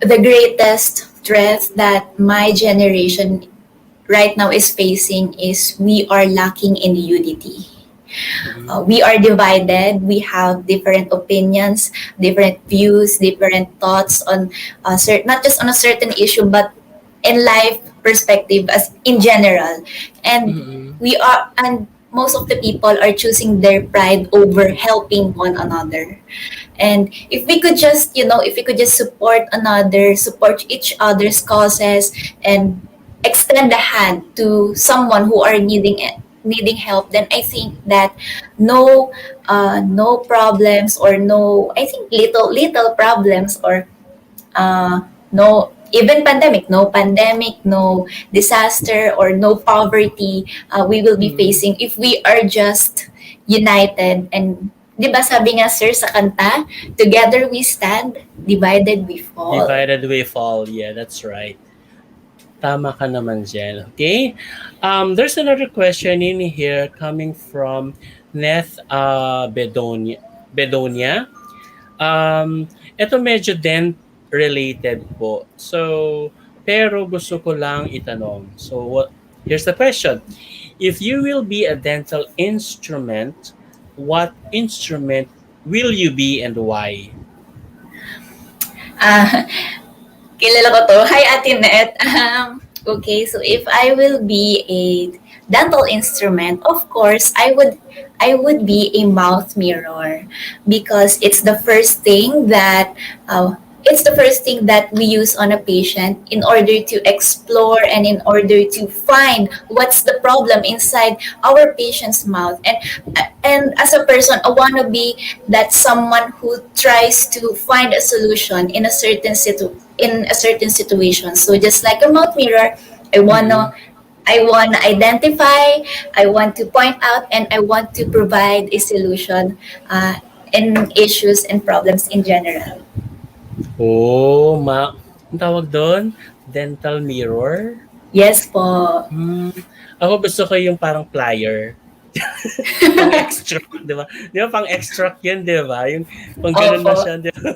the greatest threat that my generation right now is facing is we are lacking in unity. Mm-hmm. We are divided. We have different opinions, different views, different thoughts on not just on a certain issue, but in life perspective as in general. And Mm-hmm. most of the people are choosing their pride over helping one another. And if we could just support another, support each other's causes, and extend a hand to someone who are needing help, then I think that no problems, or no, I think little problems, or uh, no, even pandemic, no pandemic, no disaster, or no poverty we will be Mm-hmm. facing if we are just united. And di ba sabi nga sir sa kanta, together we stand, divided we fall. Divided we fall. Yeah, that's right. Tama ka naman dyan. Okay? There's another question in here coming from Neth Bedonia. Ito medyo dent related po. So, pero gusto ko lang itanong. So, here's the question. If you will be a dental instrument, what instrument will you be and why? Ah, kilala ko to. Hi, Ate Net. Okay, so if I will be a dental instrument, of course, I would be a mouth mirror, because it's the first thing that we use on a patient in order to explore and in order to find what's the problem inside our patient's mouth. And as a person, I want to be that someone who tries to find a solution in a certain situation. So just like a mouth mirror, I Mm-mm. wanna I wanna identify, I want to point out, and I want to provide a solution in issues and problems in general. Oh, ang tawag doon? Dental mirror? Yes po. Hmm, ako gusto ko yung parang plier. Pang extract, 'di ba? 'Di ba pang extract 'yun, 'di ba? Yung pang gano'n na Opo. siya, 'di ba?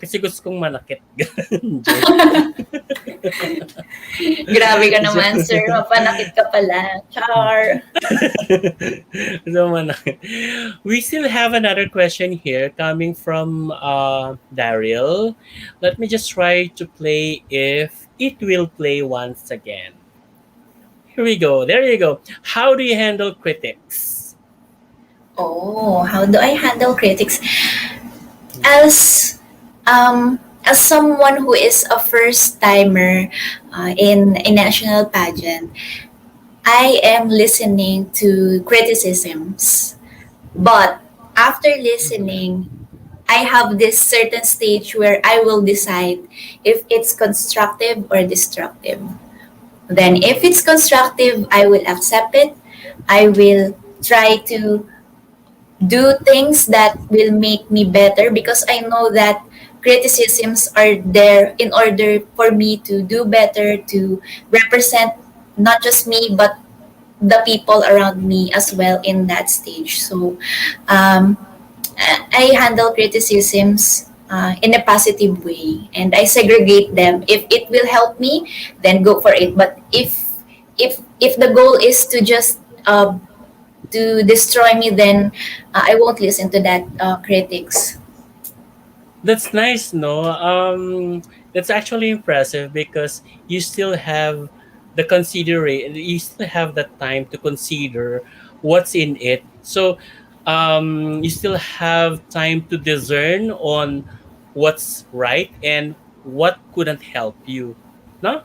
Kasi gusto kong manakit. Joke. Grabe ka naman, sir. Joke. Mapanakit ka pala. Char. So manakit. We still have another question here coming from Daryl. Let me just try to play if it will play once again. Here we go. There you go. How do you handle critics? Oh, how do I handle critics? As someone who is a first timer in a national pageant, I am listening to criticisms. But after Mhm. listening, I have this certain stage where I will decide if it's constructive or destructive. Then, if Mhm. it's constructive, I will accept it. I will try to do things that will make me better, because I know that criticisms are there in order for me to do better, to represent not just me, but the people around me as well in that stage. So, um, I handle criticisms in a positive way, and I segregate them. If it will help me, then go for it. But if the goal is to destroy me, then I won't listen to that critics. That's nice, no? That's actually impressive because you still have you still have that time to consider what's in it. So, you still have time to discern on what's right and what couldn't help you. No?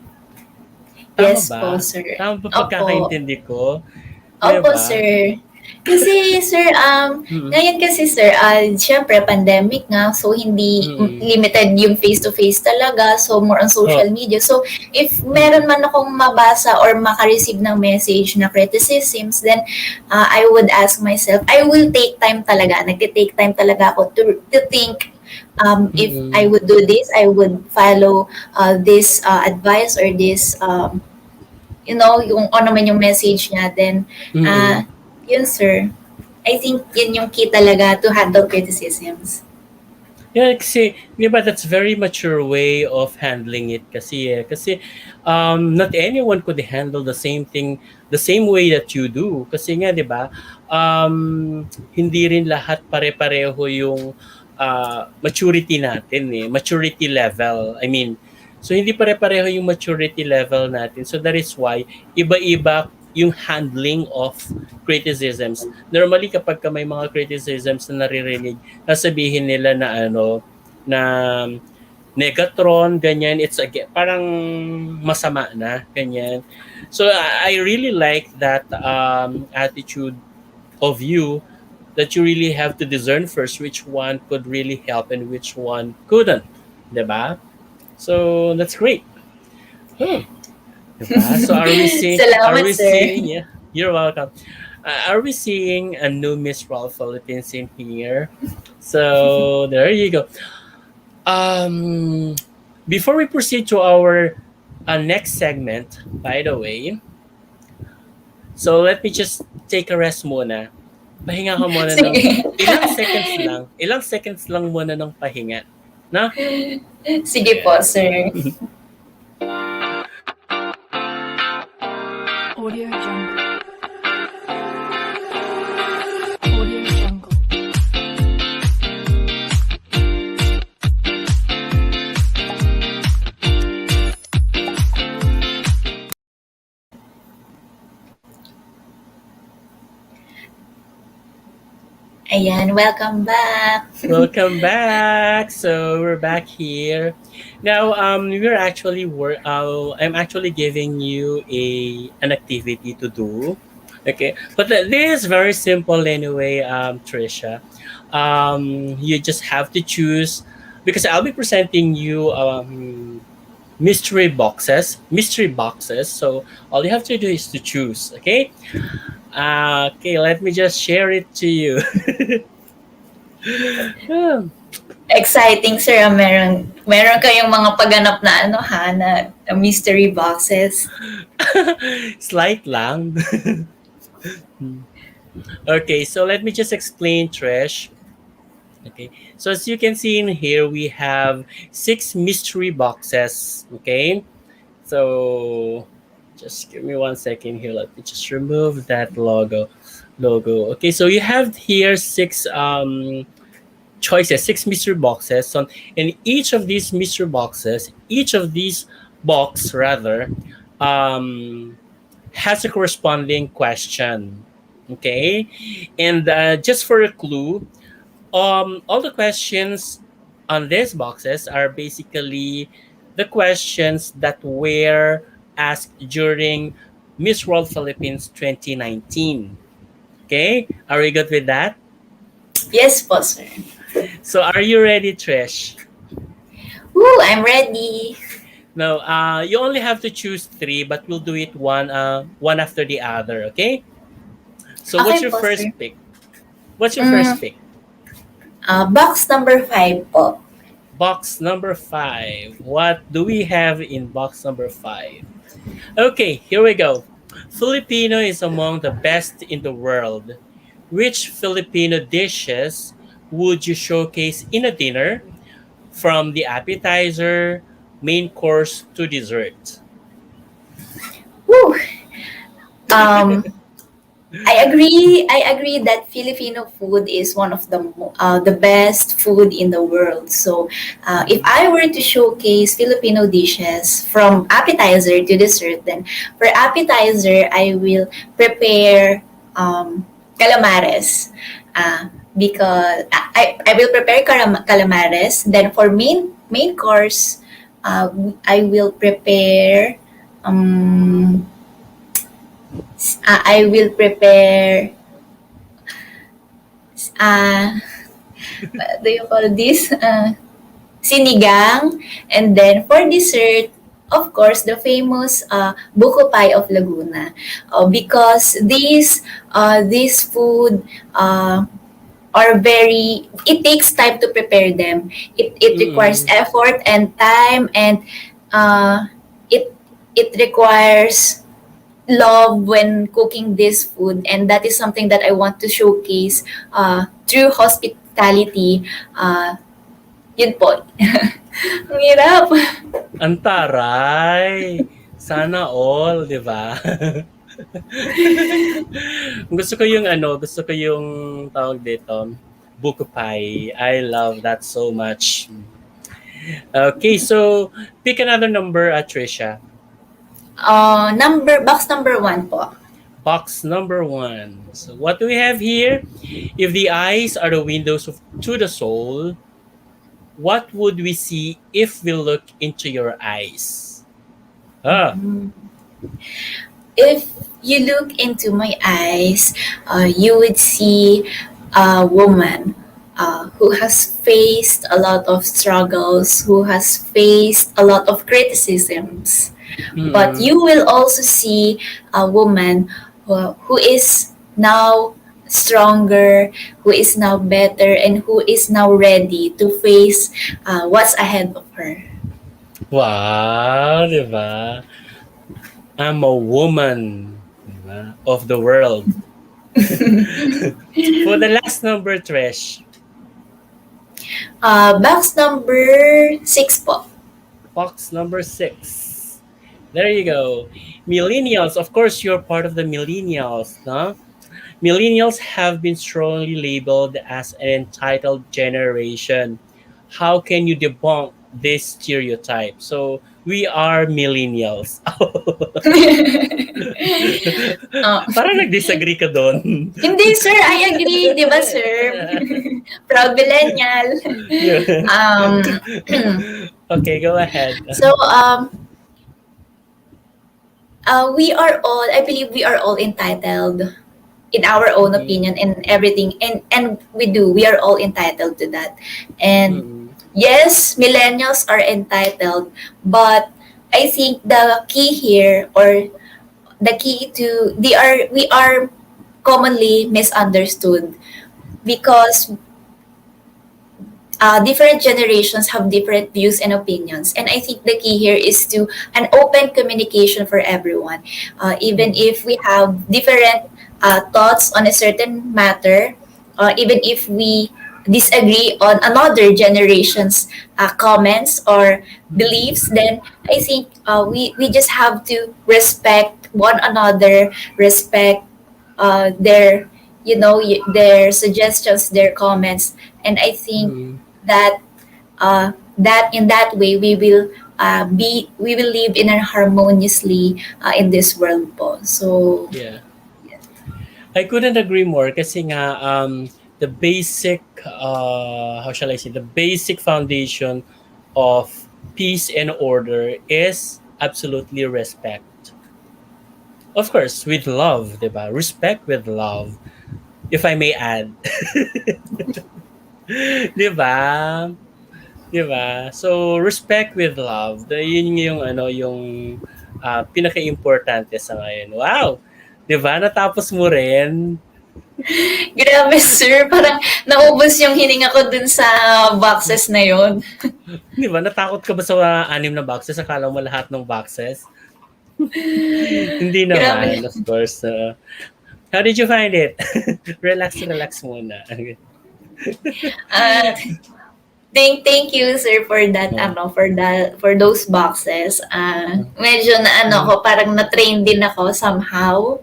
Tama Yes ba? po, sir. Tama ba Opo. pagkakaintindi ko? 'Di Opo, ba? sir. Kasi sir, Mm, ngayon kasi sir, siyempre pandemic nga, so hindi mm, limited yung face-to-face talaga, so more on oh, social media. So if meron mm, man akong mabasa or maka-receive ng message na criticisms, then I would ask myself, I will take time talaga, nagte-take time talaga ako to think if I mm, would do this, I would follow this advice or this yung ano man yung message niya, then, mm. yun sir, I think yun yung key talaga to handle criticisms. Yeah, kasi, di ba, that's very mature way of handling it kasi eh. Kasi not anyone could handle the same thing the same way that you do. Kasi nga, di ba, hindi rin lahat pare-pareho yung maturity natin eh. Maturity level. I mean, so hindi pare-pareho yung maturity level natin. So that is why iba-iba yung handling of criticisms. Normally kapag may mga criticisms na naririnig, sasabihin nila na na Negatron, ganyan, it's again, parang masama na, ganyan. So I really like that attitude of you that you really have to discern first which one could really help and which one couldn't, 'di ba? So that's great. Oh, 'di ba? So are Salamat we sir. seeing yeah, you're welcome. Are we seeing a new Miss World Philippines in here? So there you go. Um, Before we proceed to our next segment, by the way, so let me just take a rest muna. Pahinga ka muna ng Sige. ilang seconds lang muna ng pahinga. Na? Sige po Yeah. sir. Audio Jungle. Audio Jungle. Ayan, welcome back. Welcome back. So we're back here. Now, we're actually I'm actually giving you an activity to do. Okay, but this is very simple anyway, Trisha. You just have to choose because I'll be presenting you mystery boxes. So all you have to do is to choose. Okay. Okay. Let me just share it to you. Exciting sir, meron kayong mga pagganap na ano ha, na mystery boxes. Slight lang. Okay, so let me just explain, Trish. Okay, so as you can see in here, we have 6 mystery boxes. Okay, so just give me 1 second here. Let me just remove that logo. Okay, so you have here choices, 6 mystery boxes. So in each of these box rather, um, has a corresponding question. Okay, and just for a clue, all the questions on these boxes are basically the questions that were asked during Miss World Philippines 2019. Okay, are we good with that? Yes po sir. So, are you ready, Trish? Woo, I'm ready. No, you only have to choose three, but we'll do it one after the other. Okay. So, what's Okay your po sir. first pick? What's your first Mm, pick? box number 5 po. Box number 5. What do we have in box number 5? Okay, here we go. Filipino is among the best in the world. Which Filipino dishes would you showcase in a dinner from the appetizer, main course to dessert? Woo. Um, I agree that Filipino food is one of the best food in the world. So, if Mhm. I were to showcase Filipino dishes from appetizer to dessert, then for appetizer, I will prepare calamares. Because I will prepare calamares. Then for main course, I will prepare I will prepare uh, what do you call this? Sinigang. And then for dessert, of course, the famous buko pie of Laguna. Because these food are very, it takes time to prepare them. It requires Mm-mm. effort and time, and uh, it it requires love when cooking this food, and that is something that I want to showcase through hospitality. Yun po. Ang hirap. Ang taray. Sana all, di ba? Gusto ko yung tawag dito, buko pie. I love that so much. Okay, so pick another number, Trisha. Box number one po. Box number one. So what do we have here? If the eyes are the windows to the soul, what would we see if we look into your eyes? Ah, If you look into my eyes, you would see a woman who has faced a lot of struggles, who has faced a lot of criticisms. But mm-mm, you will also see a woman who is now stronger, who is now better, and who is now ready to face what's ahead of her. wow, di ba? I'm a woman, di ba, of the world. For the last number, Trish, Box number six po. box number six. There you go. Millennials, of course, you're part of the millennials, no? Millennials have been strongly labeled as an entitled generation. How can you debunk this stereotype? So, we are millennials. Uh, Parang nag-disagree ka doon. Hindi, sir. I agree. Di ba, sir? Proud millennial. Um, Okay, go ahead. so, we are all, I believe we are all entitled in our own Mhm. opinion and everything. And we are all entitled to that. And Mm-mm. yes, millennials are entitled, but I think the key here, or the key to, we are commonly misunderstood, because different generations have different views and opinions. And I think the key here is to an open communication for everyone. Even Mm-mm. if we have different thoughts on a certain matter, even if we disagree on another generation's comments or Mm-mm. beliefs, then I think we just have to respect one another, respect their, their suggestions, their comments. And I think Mm-mm. that that in that way we will live in a harmoniously in this world po. So Yeah. I couldn't agree more kasi nga the basic how shall I say, the basic foundation of peace and order is absolutely respect. Of course, with love, 'di ba? Respect with love, if I may add. 'Di ba? 'Di ba? So respect with love. Yun yung yung pinaka-importante sa ngayon. Wow. 'Di ba? Natapos mo rin. grabe, sir, parang naubos yung hininga ko dun sa boxes na yon. 'Di ba? Natakot ka ba sa anim na boxes? Akala mo lahat ng boxes? Hindi naman, Grabe. of course. How did you find it? Relax, relax muna. uh, thank you, sir, for that, for those boxes. Medyo na Mm. ko, parang na-train din ako somehow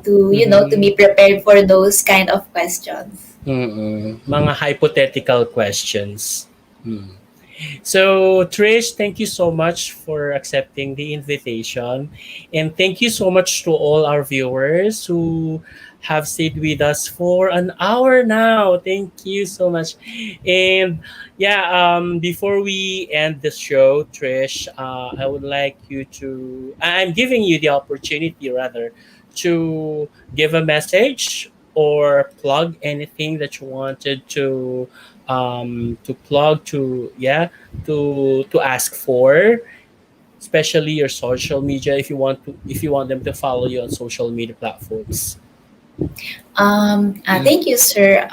to, to Mhm. be prepared for those kind of questions. Mm-mm. Mga hypothetical questions. Hmm. So, Trish, thank you so much for accepting the invitation. And thank you so much to all our viewers who have stayed with us for an hour now. Thank you so much. And yeah, before we end the show, Trish, I would like you to, I'm giving you the opportunity rather to give a message or plug anything that you wanted to plug to, yeah, to ask for, especially your social media, if you want them to follow you on social media platforms. Thank you, sir.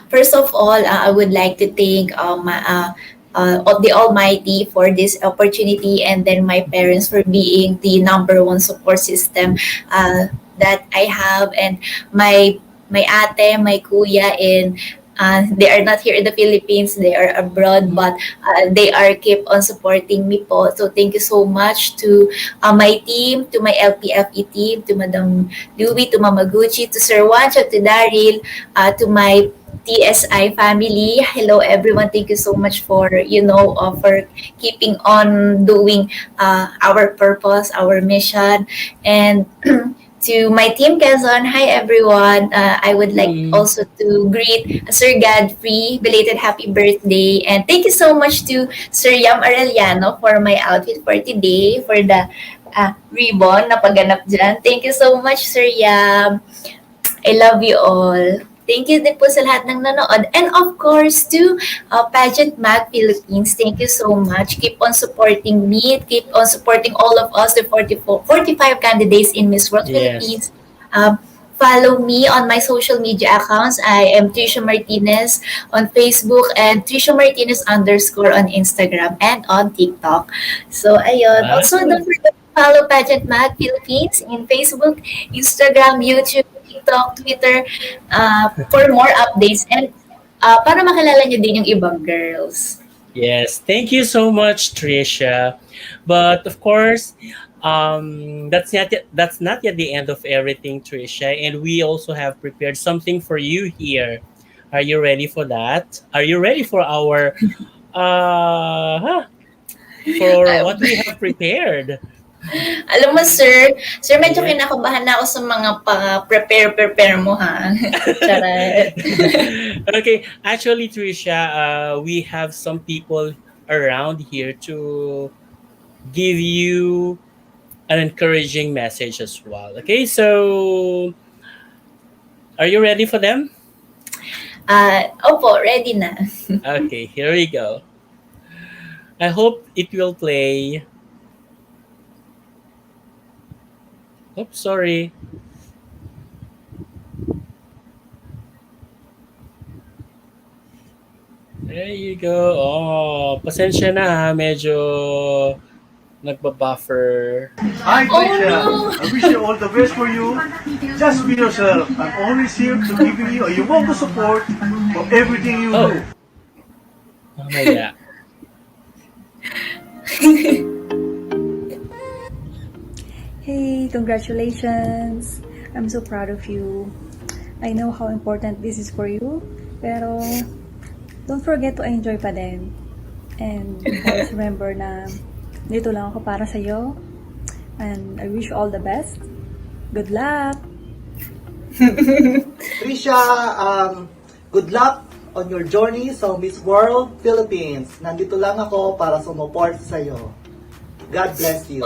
First of all, I would like to thank of the Almighty for this opportunity, and then my parents for being the number one support system that I have, and my ate, my kuya, and they are not here in the Philippines, they are abroad, but they are keep on supporting me po. So thank you so much to my team, to my LPFE team, to Madam Louie, to Mama Gucci, to Sir Wancho, to Daryl, to my TSI family. Hello everyone. Thank you so much for for keeping on doing our purpose, our mission, and to my team Quezon. Hi everyone. I would like Mm, also to greet Sir Godfrey, belated happy birthday, and thank you so much to Sir Yam Arellano for my outfit for today, for the ribbon na pagganap dyan. Thank you so much, Sir Yam. I love you all. Thank you din po sa lahat ng nanood. And of course, to Pageant Mag Philippines, thank you so much. Keep on supporting me. Keep on supporting all of us, the 45 candidates in Miss World yes. Philippines. Follow me on my social media accounts. I am Trisha Martinez on Facebook and Trisha Martinez _ on Instagram and on TikTok. So, ayun. Wow. Also, don't forget to follow Pageant Mag Philippines in Facebook, Instagram, YouTube, TikTok, Twitter, for more updates and para makilala niyo din yung ibang girls. Yes, thank you so much, Trisha. But of course, that's not yet the end of everything, Trisha. And we also have prepared something for you here. Are you ready for that? Are you ready for our for what we have prepared? Alam mo, sir, medyo Yeah. kinakabahan na ako sa mga pa-prepare mo, ha? Charot. Okay, actually, Trisha, we have some people around here to give you an encouraging message as well. Okay, so are you ready for them? Opo, ready na. Okay, here we go. I hope it will play. Oops, sorry. There you go. Oh, pasensya na ha. Medyo nagbabuffer. Hi, Oh Trisha. no! I wish you all the best for you. Just be yourself. I'm always here to give you a humongous support for everything you Oh. do. Mamaya. Hey, congratulations! I'm so proud of you. I know how important this is for you, pero don't forget to enjoy pa din. And always remember na dito lang ako para sa'yo. And I wish you all the best. Good luck! Trisha, good luck on your journey sa Miss World Philippines. Nandito lang ako para sumuport sa iyo. God bless you.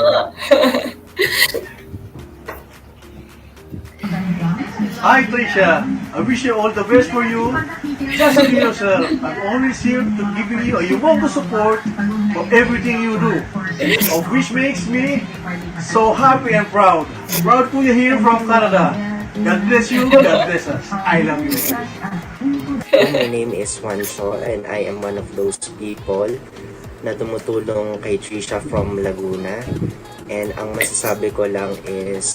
Hi, Trisha. I wish you all the best for you. Just be yourself. I'm always here to give you a humongous support for everything you do. Of which makes me so happy and proud. Proud to you here from Canada. God bless you. God bless us. I love you. My name is Juancho and I am one of those people na tumutulong kay Trisha from Laguna. And ang masasabi ko lang is,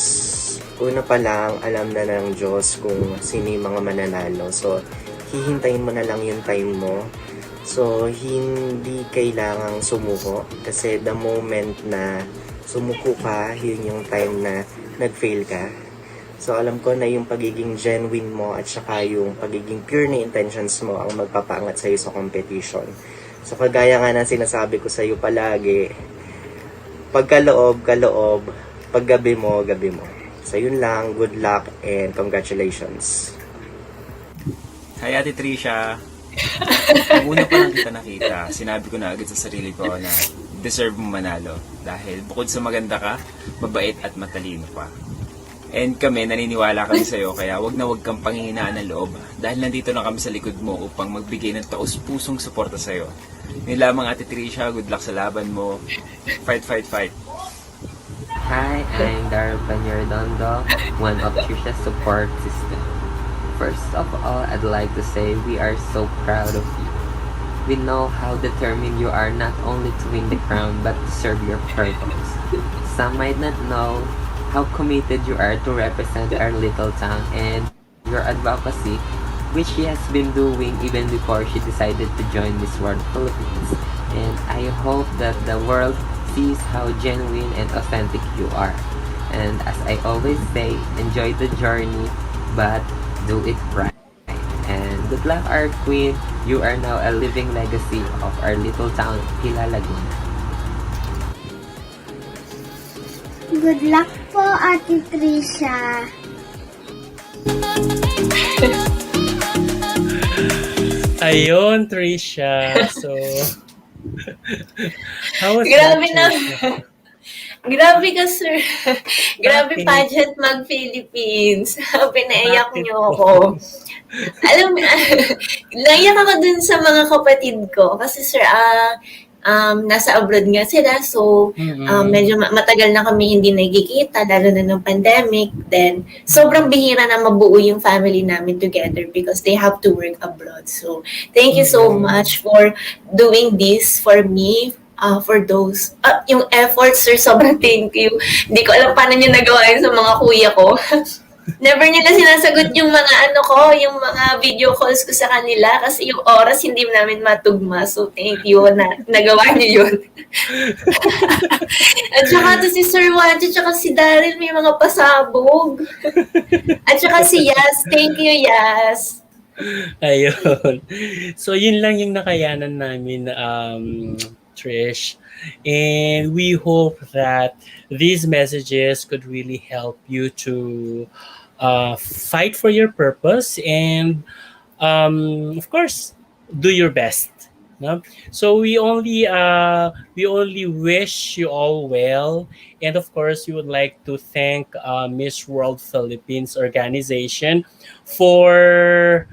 una pa lang, alam na ng Diyos kung sino yung mga mananalo. So, hihintayin mo na lang yung time mo. So, hindi kailangang sumuko. Kasi the moment na sumuko ka, yun yung time na nag-fail ka. So, alam ko na yung pagiging genuine mo at saka yung pagiging pure na intentions mo ang magpapaangat sa'yo sa competition. So, kagaya nga ng sinasabi ko sa'yo palagi, pagkaloob, kaloob, paggabi mo, gabi mo. So, yun lang. Good luck and congratulations. Hi Ate Trisha. Nung una pa lang kita nakita, sinabi ko na agad sa sarili ko na deserve mo manalo. Dahil bukod sa maganda ka, mabait at matalino pa. And kami, naniniwala kami sa'yo, kaya wag na wag kang panghihinaan ng loob. Dahil nandito lang kami sa likod mo upang magbigay ng taus-pusong suporta sa'yo. Yun lamang, Ate Trisha, good luck sa laban mo. Fight, fight, fight. Hi, I'm Daryl Panyordondo, one of Trisha's support system. First of all, I'd like to say we are so proud of you. We know how determined you are not only to win the crown but to serve your purpose. Some might not know how committed you are to represent our little town and your advocacy, which she has been doing even before she decided to join Miss World Philippines. And I hope that the world sees how genuine and authentic you are. And as I always say, enjoy the journey, but do it right. And good luck, our queen. You are now a living legacy of our little town, Pila, Laguna. Good luck po, Ate Trisha. Ayun, Trisha. So, how was that, Grabe na. Trisha? Grabe ka, sir. Grabe, Bakit? pageant mag-Philippines. Pinaiyak Bakit niyo po? ako. Alam mo, naiyak ako dun sa mga kapatid ko. Kasi, sir, nasa abroad nga sila. So, medyo matagal na kami hindi nagkikita, lalo na nung pandemic. Then, sobrang bihira na mabuo yung family namin together because they have to work abroad. So, thank you so much for doing this for me. For those, yung efforts, sir, sobrang thank you. Hindi ko alam paano nyo nagawa yun sa mga kuya ko. Never nila sinasagot yung mga yung mga video calls ko sa kanila kasi yung oras hindi namin matugma. So, thank you na nagawa niyo yun. At saka to si Sir Wancho, at saka si Daryl may mga pasabog. At saka si Yas, thank you, Yas. Ayun. So, yun lang yung nakayanan namin, Trish. And we hope that these messages could really help you to fight for your purpose and, of course, do your best. No? So we only wish you all well, and of course, we would like to thank Miss World Philippines organization for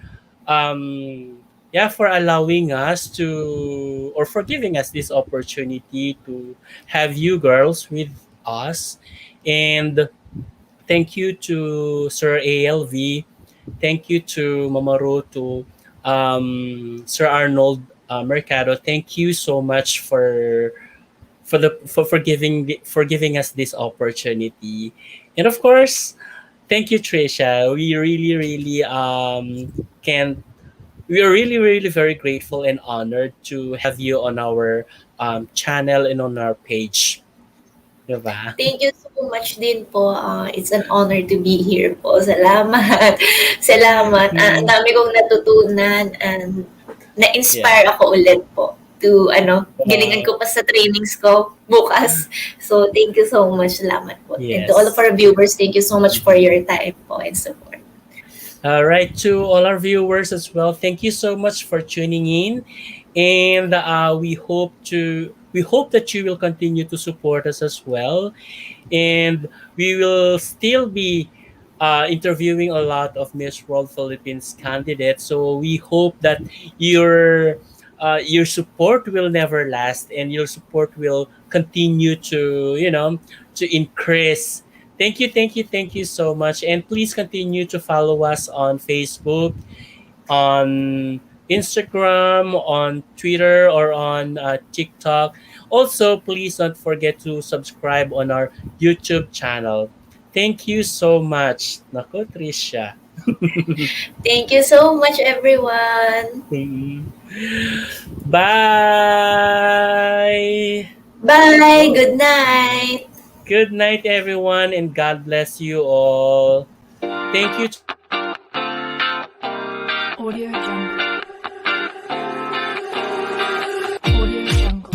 for allowing us to, or for giving us this opportunity to have you girls with us. And thank you to Sir ALV. Thank you to Mamaru, to Sir Arnold Mercado. Thank you so much for giving us this opportunity. And of course, thank you, Trisha. Can we are really, really very grateful and honored to have you on our channel and on our page. Diba? Thank you so much din po. It's an honor to be here po. Salamat. Salamat. Ang dami kong natutunan and na-inspire ako ulit po to galingan ko pa sa trainings ko bukas. So, thank you so much. Salamat po. And to all of our viewers, thank you so much for your time po and support. All right, to all our viewers as well, thank you so much for tuning in, and we hope that you will continue to support us as well, and we will still be interviewing a lot of Miss World Philippines candidates. So we hope that your support will never last, and your support will continue to increase. Thank you so much. And please continue to follow us on Facebook, on Instagram, on Twitter, or on TikTok. Also, please don't forget to subscribe on our YouTube channel. Thank you so much. Nako, Trisha. Thank you so much, everyone. Bye. Bye. Good night. Good night, everyone, and God bless you all. Thank you. Audio Jungle. Audio Jungle.